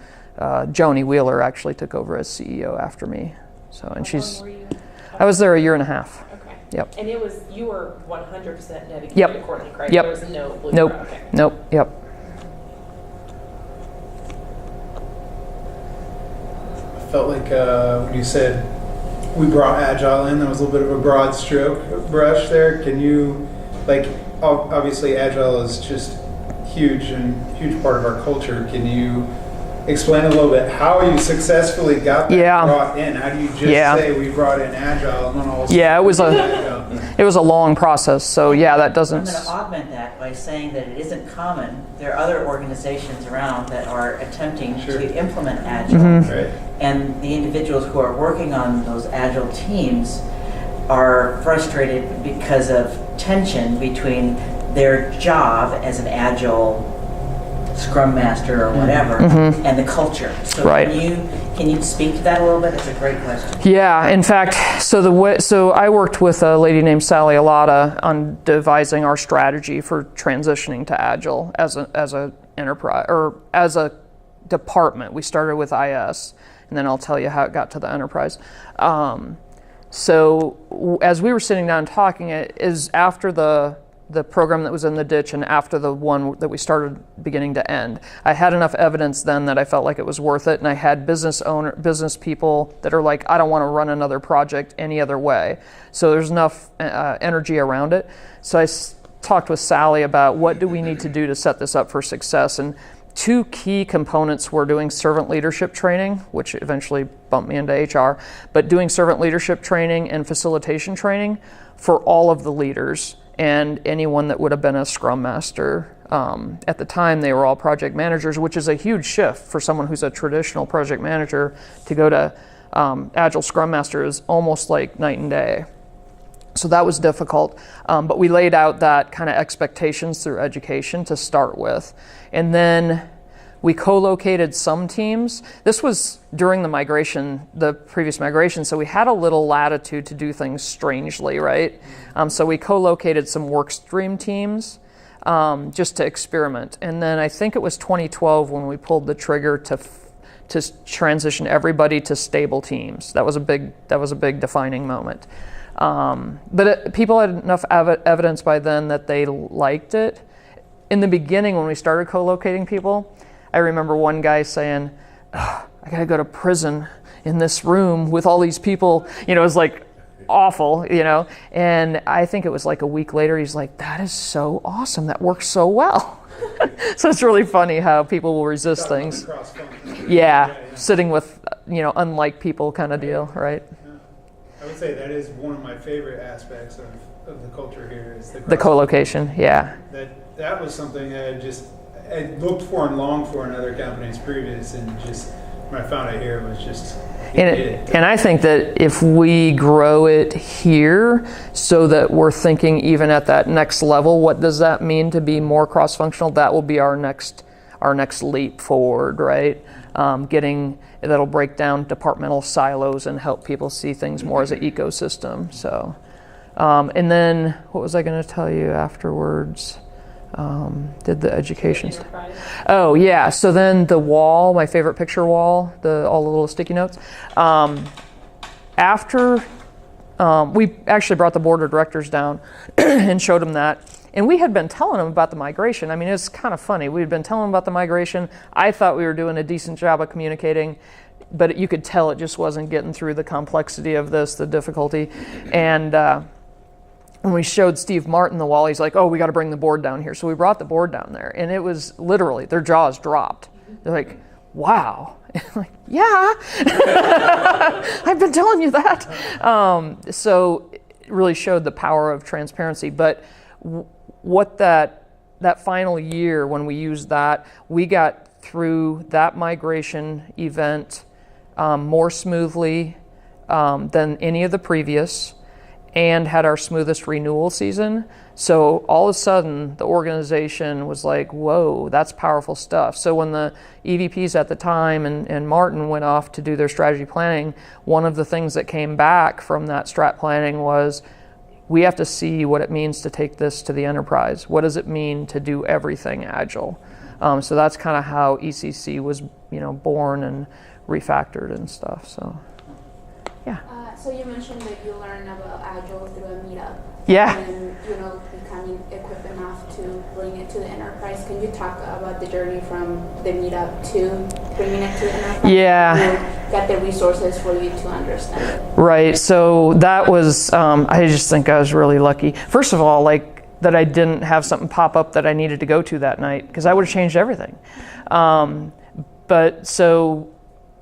Speaker 3: Janyne Wheeler actually took over as CEO after me. So, and I was there a year and a half.
Speaker 9: Okay.
Speaker 3: Yep.
Speaker 9: And you were 100% dedicated
Speaker 3: Yep.
Speaker 9: to CoreLink, right?
Speaker 3: Yep.
Speaker 9: There was no blue
Speaker 3: Nope.
Speaker 9: collar. Okay.
Speaker 3: Nope. Yep.
Speaker 7: Felt like when you said we brought Agile in, that was a little bit of a broad brush there. Can you, obviously Agile is just huge part of our culture. Can you explain a little bit how you successfully got that brought in? How do you just say we brought in Agile and then all of a sudden
Speaker 3: it was a long process. So that doesn't.
Speaker 1: I'm going to augment that by saying that it isn't common. There are other organizations around that are attempting to implement Agile.
Speaker 3: Mm-hmm.
Speaker 7: Right.
Speaker 1: And the individuals who are working on those Agile teams are frustrated because of tension between their job as an Agile Scrum Master or whatever and the culture. So can you speak to that a little bit? It's a great question.
Speaker 3: Yeah, in fact, so I worked with a lady named Sally Alata on devising our strategy for transitioning to Agile as a enterprise, or as a department. We started with IS, and then I'll tell you how it got to the enterprise. So as we were sitting down talking, it is after the program that was in the ditch and after the one that we started beginning to end. I had enough evidence then that I felt like it was worth it, and I had business people that are like, I don't want to run another project any other way. So there's enough energy around it. So I talked with Sally about what do we need to do to set this up for success, and two key components were doing servant leadership training, which eventually bumped me into HR, but doing servant leadership training and facilitation training for all of the leaders and anyone that would have been a Scrum Master. At the time, they were all project managers, which is a huge shift for someone who's a traditional project manager. To go to Agile Scrum Master is almost like night and day. So that was difficult, but we laid out that kind of expectations through education to start with. And then we co-located some teams. This was during the previous migration, so we had a little latitude to do things strangely, right? So we co-located some work stream teams just to experiment. And then I think it was 2012 when we pulled the trigger to transition everybody to stable teams. That was a big defining moment. But people had enough evidence by then that they liked it. In the beginning, when we started co-locating people, I remember one guy saying, I got to go to prison in this room with all these people. You know, it was like awful, you know. And I think it was like a week later, he's like, that is so awesome. That works so well. So it's really funny how people will resist things. Yeah, sitting with, you know, unlike people kind of deal, right?
Speaker 7: I would say that is one of my favorite aspects of the culture here is
Speaker 3: the co-location. Yeah.
Speaker 7: That was something I looked for and longed for in other companies previous, and just when I found it here, it was just.
Speaker 3: And I think that if we grow it here so that we're thinking even at that next level, what does that mean to be more cross-functional? That will be our next leap forward, right? That'll break down departmental silos and help people see things more as an ecosystem. So, and then what was I going to tell you afterwards? Did the education stuff. Oh yeah, so then the wall, my favorite picture wall, all the little sticky notes. After we actually brought the board of directors down and showed them that, and we had been telling them about the migration. I mean, it's kind of funny. We'd been telling them about the migration. I thought we were doing a decent job of communicating, but you could tell it just wasn't getting through the complexity of this, the difficulty, and. When we showed Steve Martin the wall, he's like, oh, we got to bring the board down here. So we brought the board down there, and it was literally, their jaws dropped. They're like, wow. And I'm like, yeah, I've been telling you that. So it really showed the power of transparency. But what that final year, when we used that, we got through that migration event more smoothly than any of the previous, and had our smoothest renewal season. So all of a sudden, the organization was like, whoa, that's powerful stuff. So when the EVPs at the time and Martin went off to do their strategy planning, one of the things that came back from that strat planning was, we have to see what it means to take this to the enterprise. What does it mean to do everything agile? So that's kind of how ECC was, born and refactored and stuff. So, yeah.
Speaker 8: So you mentioned that you learned about Agile through a meetup.
Speaker 3: Yeah.
Speaker 8: And, becoming equipped enough to bring it to the enterprise. Can you talk about the journey from the meetup to bringing it to the enterprise?
Speaker 3: Yeah.
Speaker 8: You got the resources for you to understand it.
Speaker 3: Right. So that was, I just think I was really lucky. First of all, that I didn't have something pop up that I needed to go to that night, because I would have changed everything. But so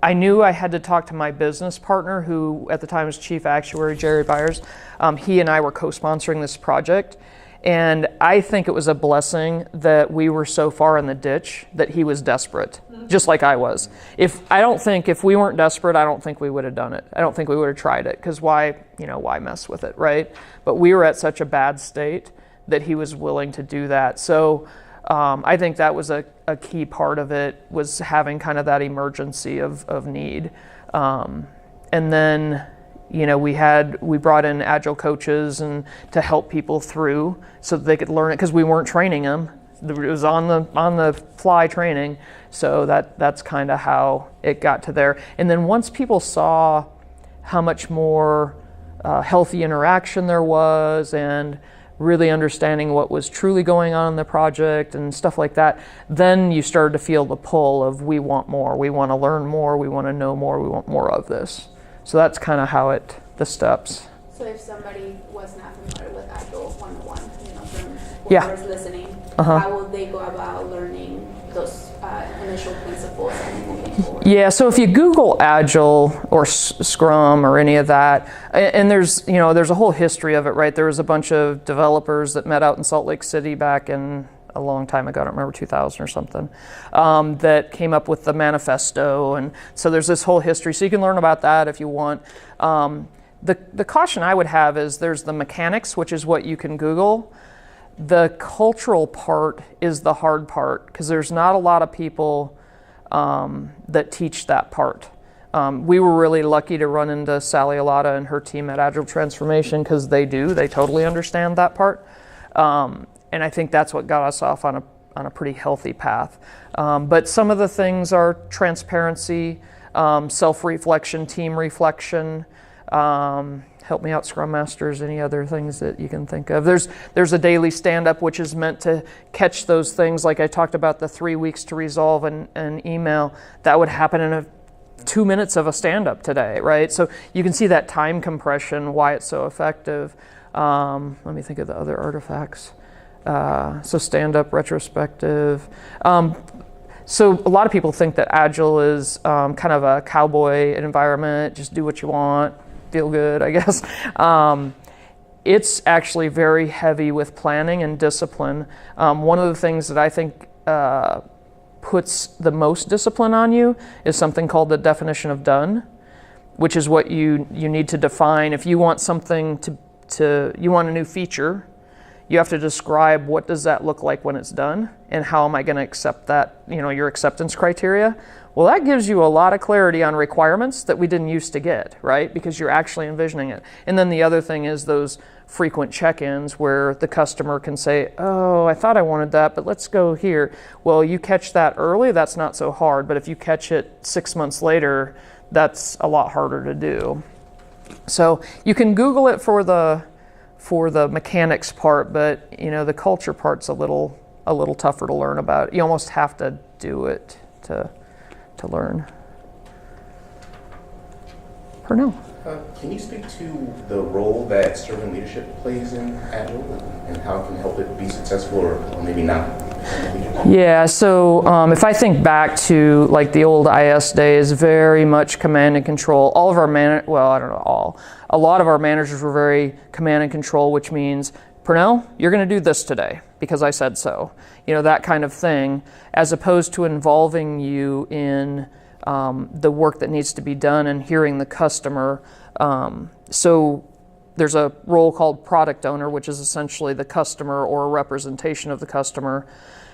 Speaker 3: I knew I had to talk to my business partner, who at the time was chief actuary, Jerry Byers. He and I were co-sponsoring this project. And I think it was a blessing that we were so far in the ditch that he was desperate, just like I was. If we weren't desperate, I don't think we would have done it. I don't think we would have tried it, because why mess with it, right? But we were at such a bad state that he was willing to do that. So I think that was a key part of it, was having kind of that emergency of need. And then, we brought in Agile coaches and to help people through so that they could learn it, because we weren't training them. It was on the fly training. So that's kind of how it got to there. And then once people saw how much more healthy interaction there was, and really understanding what was truly going on in the project and stuff like that, then you started to feel the pull of, we want more, we want to learn more, we want to know more, we want more of this. So that's kind of how the steps.
Speaker 8: So if somebody was not familiar with Agile 101, from
Speaker 3: Yeah.
Speaker 8: whoever's listening,
Speaker 3: Uh-huh.
Speaker 8: how will they go about learning those initial principles and moving forward?
Speaker 3: Yeah, so if you Google Agile or Scrum or any of that, and there's a whole history of it, right? There was a bunch of developers that met out in Salt Lake City back in a long time ago, I don't remember, 2000 or something, that came up with the manifesto. And so there's this whole history. So you can learn about that if you want. The caution I would have is, there's the mechanics, which is what you can Google. The cultural part is the hard part, because there's not a lot of people that teach that part. We were really lucky to run into Sally Alata and her team at Agile Transformation, because they totally understand that part. And I think that's what got us off on a pretty healthy path. But some of the things are transparency, self-reflection, team reflection. Help me out, Scrum Masters, any other things that you can think of. There's a daily stand-up, which is meant to catch those things. Like I talked about the 3 weeks to resolve an email. That would happen in 2 minutes of a stand-up today, right? So you can see that time compression, why it's so effective. Let me think of the other artifacts. So stand-up, retrospective. So a lot of people think that Agile is kind of a cowboy environment, just do what you want, feel good, I guess. It's actually very heavy with planning and discipline. One of the things that I think puts the most discipline on you is something called the definition of done, which is what you need to define. If you want something you want a new feature, you have to describe what does that look like when it's done, and how am I going to accept that, your acceptance criteria. Well, that gives you a lot of clarity on requirements that we didn't used to get, right? Because you're actually envisioning it. And then the other thing is those frequent check-ins where the customer can say, oh, I thought I wanted that, but let's go here. Well, you catch that early, that's not so hard. But if you catch it 6 months later, that's a lot harder to do. So you can Google it for the mechanics part, but the culture part's a little tougher to learn about. You almost have to do it to learn. Pernell.
Speaker 2: Can you speak to the role that servant leadership plays in Agile and how it can help it be successful or maybe not?
Speaker 3: Yeah, so if I think back to like the old IS days, very much command and control. All of our a lot of our managers were very command and control, which means, Pernell, you're going to do this today because I said so. That kind of thing, as opposed to involving you in the work that needs to be done and hearing the customer. So there's a role called product owner, which is essentially the customer or a representation of the customer.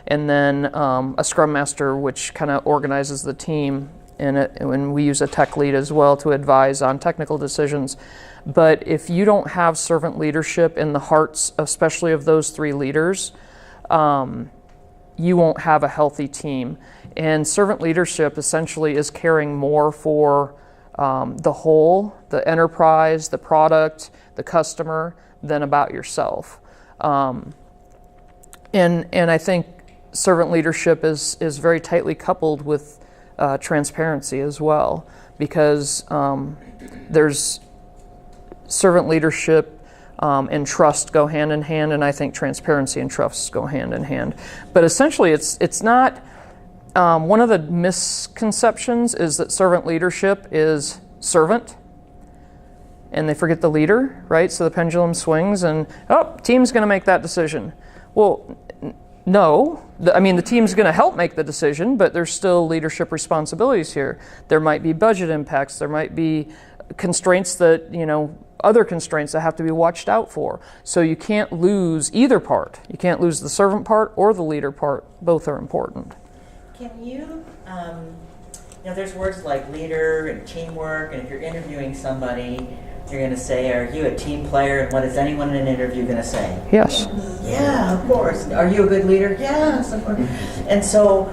Speaker 3: And then a scrum master, which kind of organizes the team. And we use a tech lead as well to advise on technical decisions. But if you don't have servant leadership in the hearts, especially of those three leaders, you won't have a healthy team. And servant leadership essentially is caring more for the whole, the enterprise, the product, the customer, than about yourself. And I think servant leadership is very tightly coupled with transparency as well, because there's servant leadership and trust go hand in hand, and I think transparency and trust go hand in hand. But essentially, it's not. One of the misconceptions is that servant leadership is servant, and they forget the leader, right? So the pendulum swings, and team's going to make that decision. Well, no. The team's going to help make the decision, but there's still leadership responsibilities here. There might be budget impacts. There might be constraints that, other constraints that have to be watched out for. So you can't lose either part. You can't lose the servant part or the leader part. Both are important.
Speaker 10: Can you, there's words like leader and teamwork, and if you're interviewing somebody, you're going to say, are you a team player, and what is anyone in an interview going to say?
Speaker 3: Yes.
Speaker 10: Yeah, of course. Are you a good leader? Yes, of course. And so,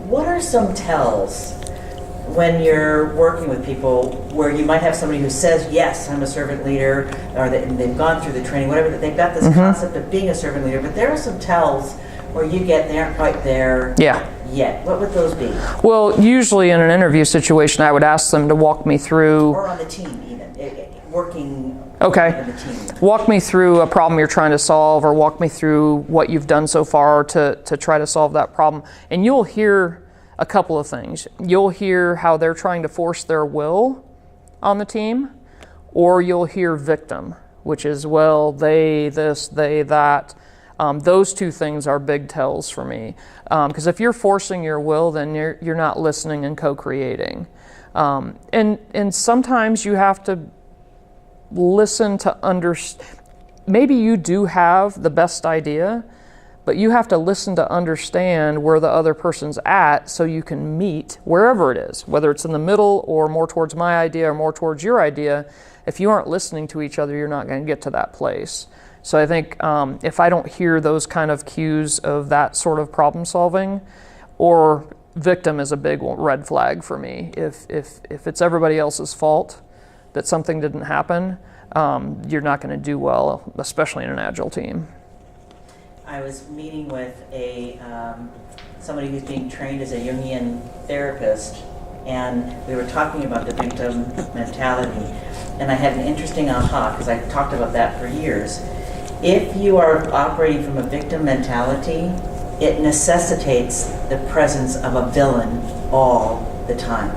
Speaker 10: what are some tells when you're working with people where you might have somebody who says, yes, I'm a servant leader, or they've gone through the training, whatever, they've got this concept of being a servant leader, but there are some tells where they aren't quite there yet. What would those be?
Speaker 3: Well, usually in an interview situation, I would ask them to walk me through...
Speaker 10: Or on the team even, working
Speaker 3: okay.
Speaker 10: on the team.
Speaker 3: Walk me through a problem you're trying to solve, or walk me through what you've done so far to try to solve that problem. And you'll hear a couple of things. You'll hear how they're trying to force their will on the team, or you'll hear victim, which is, well, they this, they that. Those two things are big tells for me. Because if you're forcing your will, then you're not listening and co-creating. And sometimes you have to listen to understand. Maybe you do have the best idea, but you have to listen to understand where the other person's at so you can meet wherever it is, whether it's in the middle or more towards my idea or more towards your idea. If you aren't listening to each other, you're not going to get to that place. So I think if I don't hear those kind of cues of that sort of problem solving, or victim is a big red flag for me. If it's everybody else's fault that something didn't happen, you're not going to do well, especially in an agile team.
Speaker 10: I was meeting with a somebody who's being trained as a Jungian therapist, and we were talking about the victim mentality, and I had an interesting aha, because I talked about that for years. If you are operating from a victim mentality, it necessitates the presence of a villain all the time.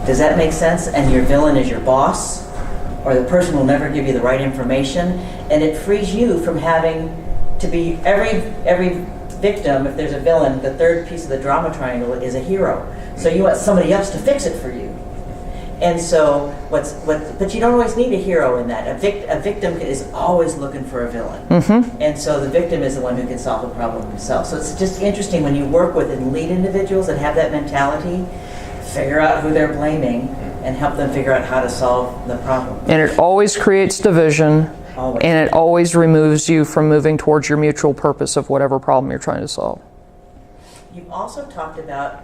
Speaker 10: Does that make sense? And your villain is your boss, or the person will never give you the right information, and it frees you from having to be every victim. If there's a villain, the third piece of the drama triangle is a hero. So you want somebody else to fix it for you. And so but you don't always need a hero in that. A victim is always looking for a villain. And so the victim is the one who can solve the problem himself. So it's just interesting when you work with and lead individuals that have that mentality, figure out who they're blaming and help them figure out how to solve the problem.
Speaker 3: And it always creates division.
Speaker 10: Always.
Speaker 3: And it always removes you from moving towards your mutual purpose of whatever problem you're trying to solve.
Speaker 10: You've also talked about,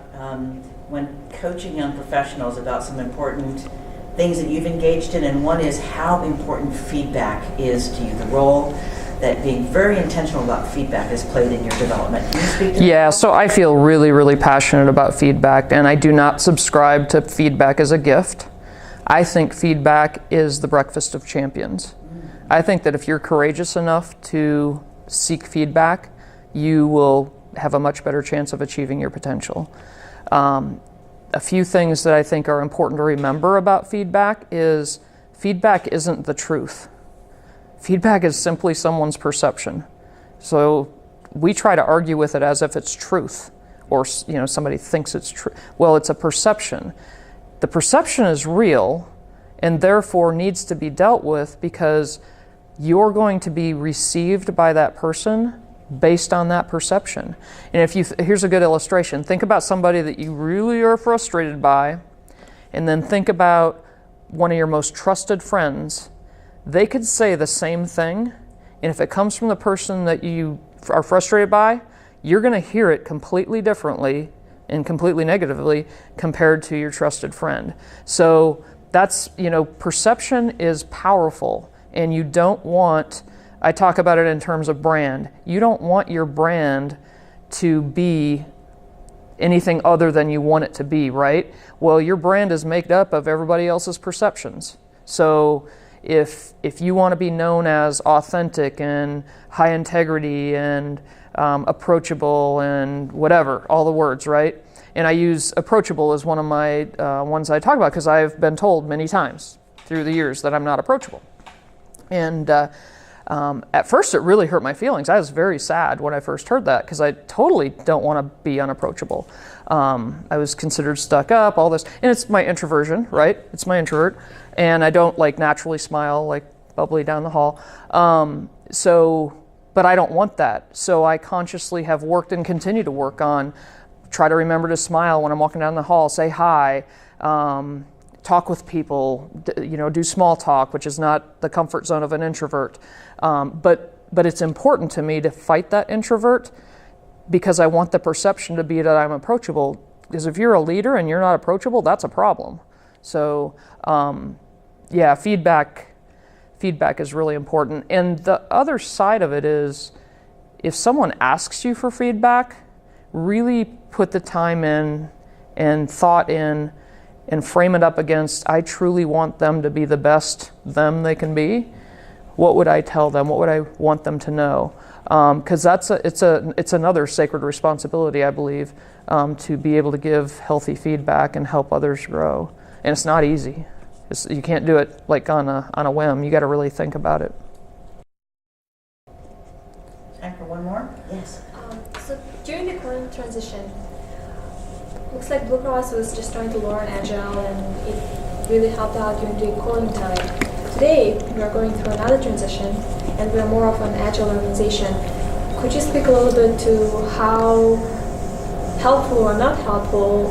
Speaker 10: when coaching young professionals, about some important things that you've engaged in, and one is how important feedback is to you, the role that being very intentional about feedback has played in your development. Can you speak to that?
Speaker 3: Yeah, so I feel really, really passionate about feedback, and I do not subscribe to feedback as a gift. I think feedback is the breakfast of champions. I think that if you're courageous enough to seek feedback, you will have a much better chance of achieving your potential. A few things that I think are important to remember about feedback is feedback isn't the truth. Feedback is simply someone's perception. So we try to argue with it as if it's truth, or somebody thinks it's true. Well, it's a perception. The perception is real and therefore needs to be dealt with, because you're going to be received by that person based on that perception. And here's a good illustration. Think about somebody that you really are frustrated by, and then think about one of your most trusted friends. They could say the same thing, and if it comes from the person that you are frustrated by, you're going to hear it completely differently and completely negatively compared to your trusted friend. So that's, perception is powerful, and you don't want, I talk about it in terms of brand. You don't want your brand to be anything other than you want it to be, right? Well, your brand is made up of everybody else's perceptions. So if you want to be known as authentic and high integrity and approachable and whatever, all the words, right? And I use approachable as one of my ones I talk about, because I've been told many times through the years that I'm not approachable. And at first it really hurt my feelings. I was very sad when I first heard that, because I totally don't want to be unapproachable. I was considered stuck up, all this, and it's my introversion, right? It's my introvert, and I don't naturally smile like bubbly down the hall. But I don't want that. So I consciously have worked and continue to work on, try to remember to smile when I'm walking down the hall, say hi, talk with people, do small talk, which is not the comfort zone of an introvert. But it's important to me to fight that introvert, because I want the perception to be that I'm approachable. Because if you're a leader and you're not approachable, that's a problem. So feedback is really important. And the other side of it is, if someone asks you for feedback, really put the time in and thought in and frame it up against, I truly want them to be the best them they can be. What would I tell them? What would I want them to know? Because it's another sacred responsibility, I believe, to be able to give healthy feedback and help others grow. And it's not easy. You can't do it on a whim. You got to really think about it.
Speaker 10: Time for one more? Yes.
Speaker 11: So during the current transition, looks like Blue Cross was just trying to learn Agile, and it really helped out during the calling time. Today, we are going through another transition, and we are more of an Agile organization. Could you speak a little bit to how helpful or not helpful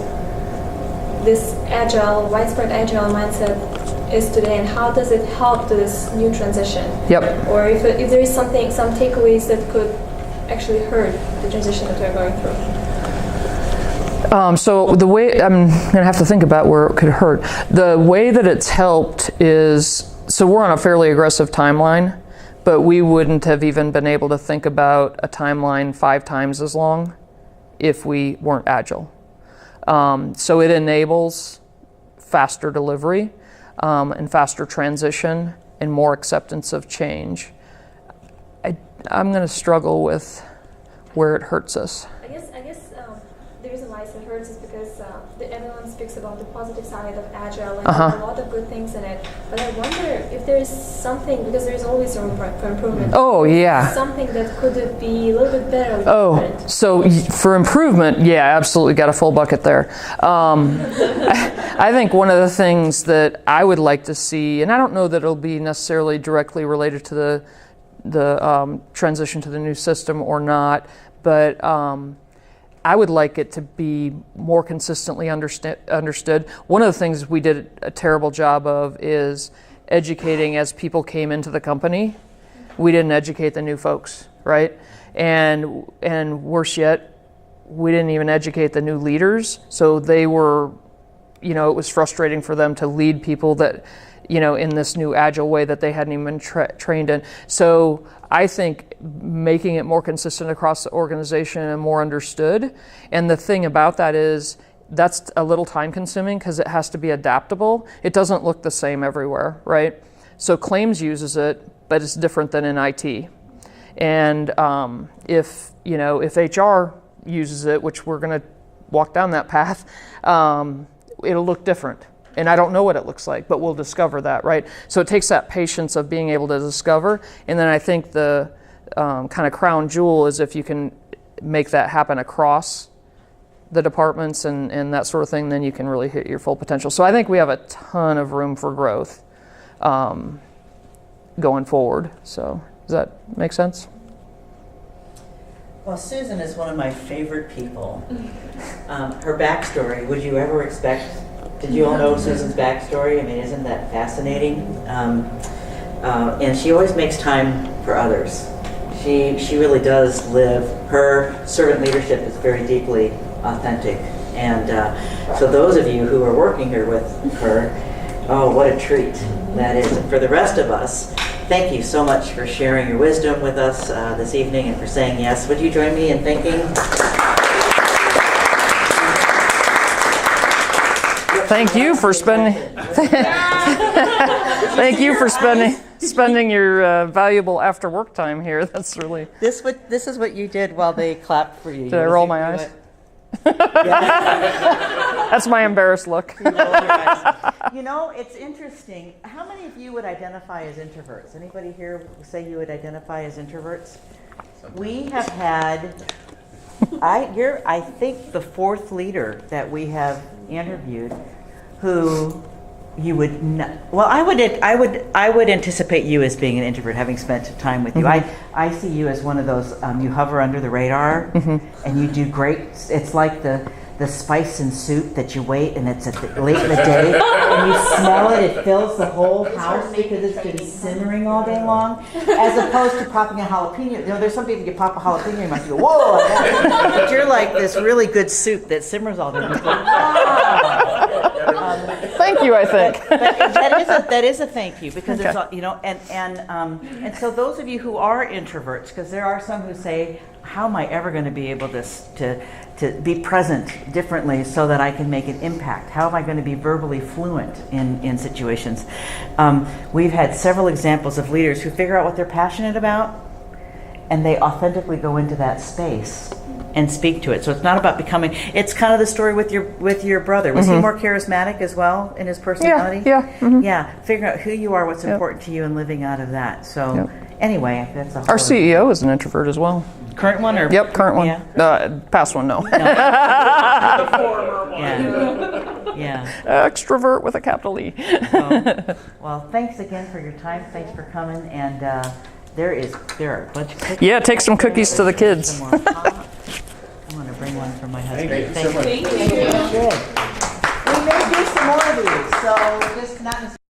Speaker 11: this Agile, widespread Agile mindset is today, and how does it help to this new transition?
Speaker 3: Yep.
Speaker 11: Or if there is some takeaways that could actually hurt the transition that we're going through?
Speaker 3: So the way, I'm going to have to think about where it could hurt. The way that it's helped is, so we're on a fairly aggressive timeline, but we wouldn't have even been able to think about a timeline 5 times as long if we weren't agile. So it enables faster delivery and faster transition and more acceptance of change. I'm going to struggle with where it hurts us.
Speaker 11: I guess the reason why it hurts is because everyone speaks about the positive side of Agile and there are a lot of good things in it. But I wonder if there is something, because there is always room for improvement.
Speaker 3: Oh, yeah.
Speaker 11: Something that could be a little bit better.
Speaker 3: So for improvement, yeah, absolutely got a full bucket there. I think one of the things that I would like to see, and I don't know that it'll be necessarily directly related to the transition to the new system or not, but I would like it to be more consistently understood. One of the things we did a terrible job of is educating as people came into the company. We didn't educate the new folks, right? And worse yet, we didn't even educate the new leaders. So they were, it was frustrating for them to lead people that, in this new agile way that they hadn't even been trained in. So I think making it more consistent across the organization and more understood. And the thing about that is that's a little time consuming because it has to be adaptable. It doesn't look the same everywhere, right? So claims uses it, but it's different than in IT. And if HR uses it, which we're going to walk down that path, it'll look different. And I don't know what it looks like, but we'll discover that, right? So it takes that patience of being able to discover. And then I think the kind of crown jewel is if you can make that happen across the departments and that sort of thing, then you can really hit your full potential. So I think we have a ton of room for growth going forward. So does that make sense?
Speaker 10: Well, Susan is one of my favorite people. Her backstory, would you ever expect? Did you all know Susan's backstory? I mean, isn't that fascinating? And she always makes time for others. She really does live. Her servant leadership is very deeply authentic. And so those of you who are working here with her, oh, what a treat that is. And for the rest of us, thank you so much for sharing your wisdom with us this evening and for saying yes. Would you join me in thanking?
Speaker 3: Thank you for spending. Thank you for spending your valuable after work time here. That's really.
Speaker 1: This is what you did while they clapped for you.
Speaker 3: Did I roll my eyes? That's my embarrassed look.
Speaker 1: It's interesting. How many of you would identify as introverts? Anybody here say you would identify as introverts? We have had. You're, I think, the 4th leader that we have interviewed who you would not, well, I would anticipate you as being an introvert, having spent time with you. I see you as one of those, you hover under the radar and you do great. It's like the spice in soup that you wait and it's late in the day and you smell it, it fills the whole house because it's been simmering all day long, as opposed to popping a jalapeno. There's some people you pop a jalapeno, you might go, whoa, like that. But you're like this really good soup that simmers all day.
Speaker 3: Thank you, I think.
Speaker 1: But that is a thank you because it's and so those of you who are introverts, because there are some who say, how am I ever going to be able to be present differently so that I can make an impact? How am I going to be verbally fluent in situations? We've had several examples of leaders who figure out what they're passionate about and they authentically go into that space and speak to it. So it's not about becoming, it's kind of the story with your brother. Was he more charismatic as well in his personality? Yeah, figuring out who you are, what's important to you, and living out of that. So anyway, that's a whole
Speaker 3: Our CEO is an introvert as well.
Speaker 1: Current one? Or
Speaker 3: Yep, current one.
Speaker 1: Yeah.
Speaker 3: Past one, no. Extrovert with a capital E.
Speaker 1: Well, thanks again for your time. Thanks for coming. And there are a bunch of cookies.
Speaker 3: Yeah, take some cookies to the kids.
Speaker 1: I'm going to bring one for my husband.
Speaker 7: Thank you so much.
Speaker 1: Thank you. Good. We may do some more of these, so just not necessarily.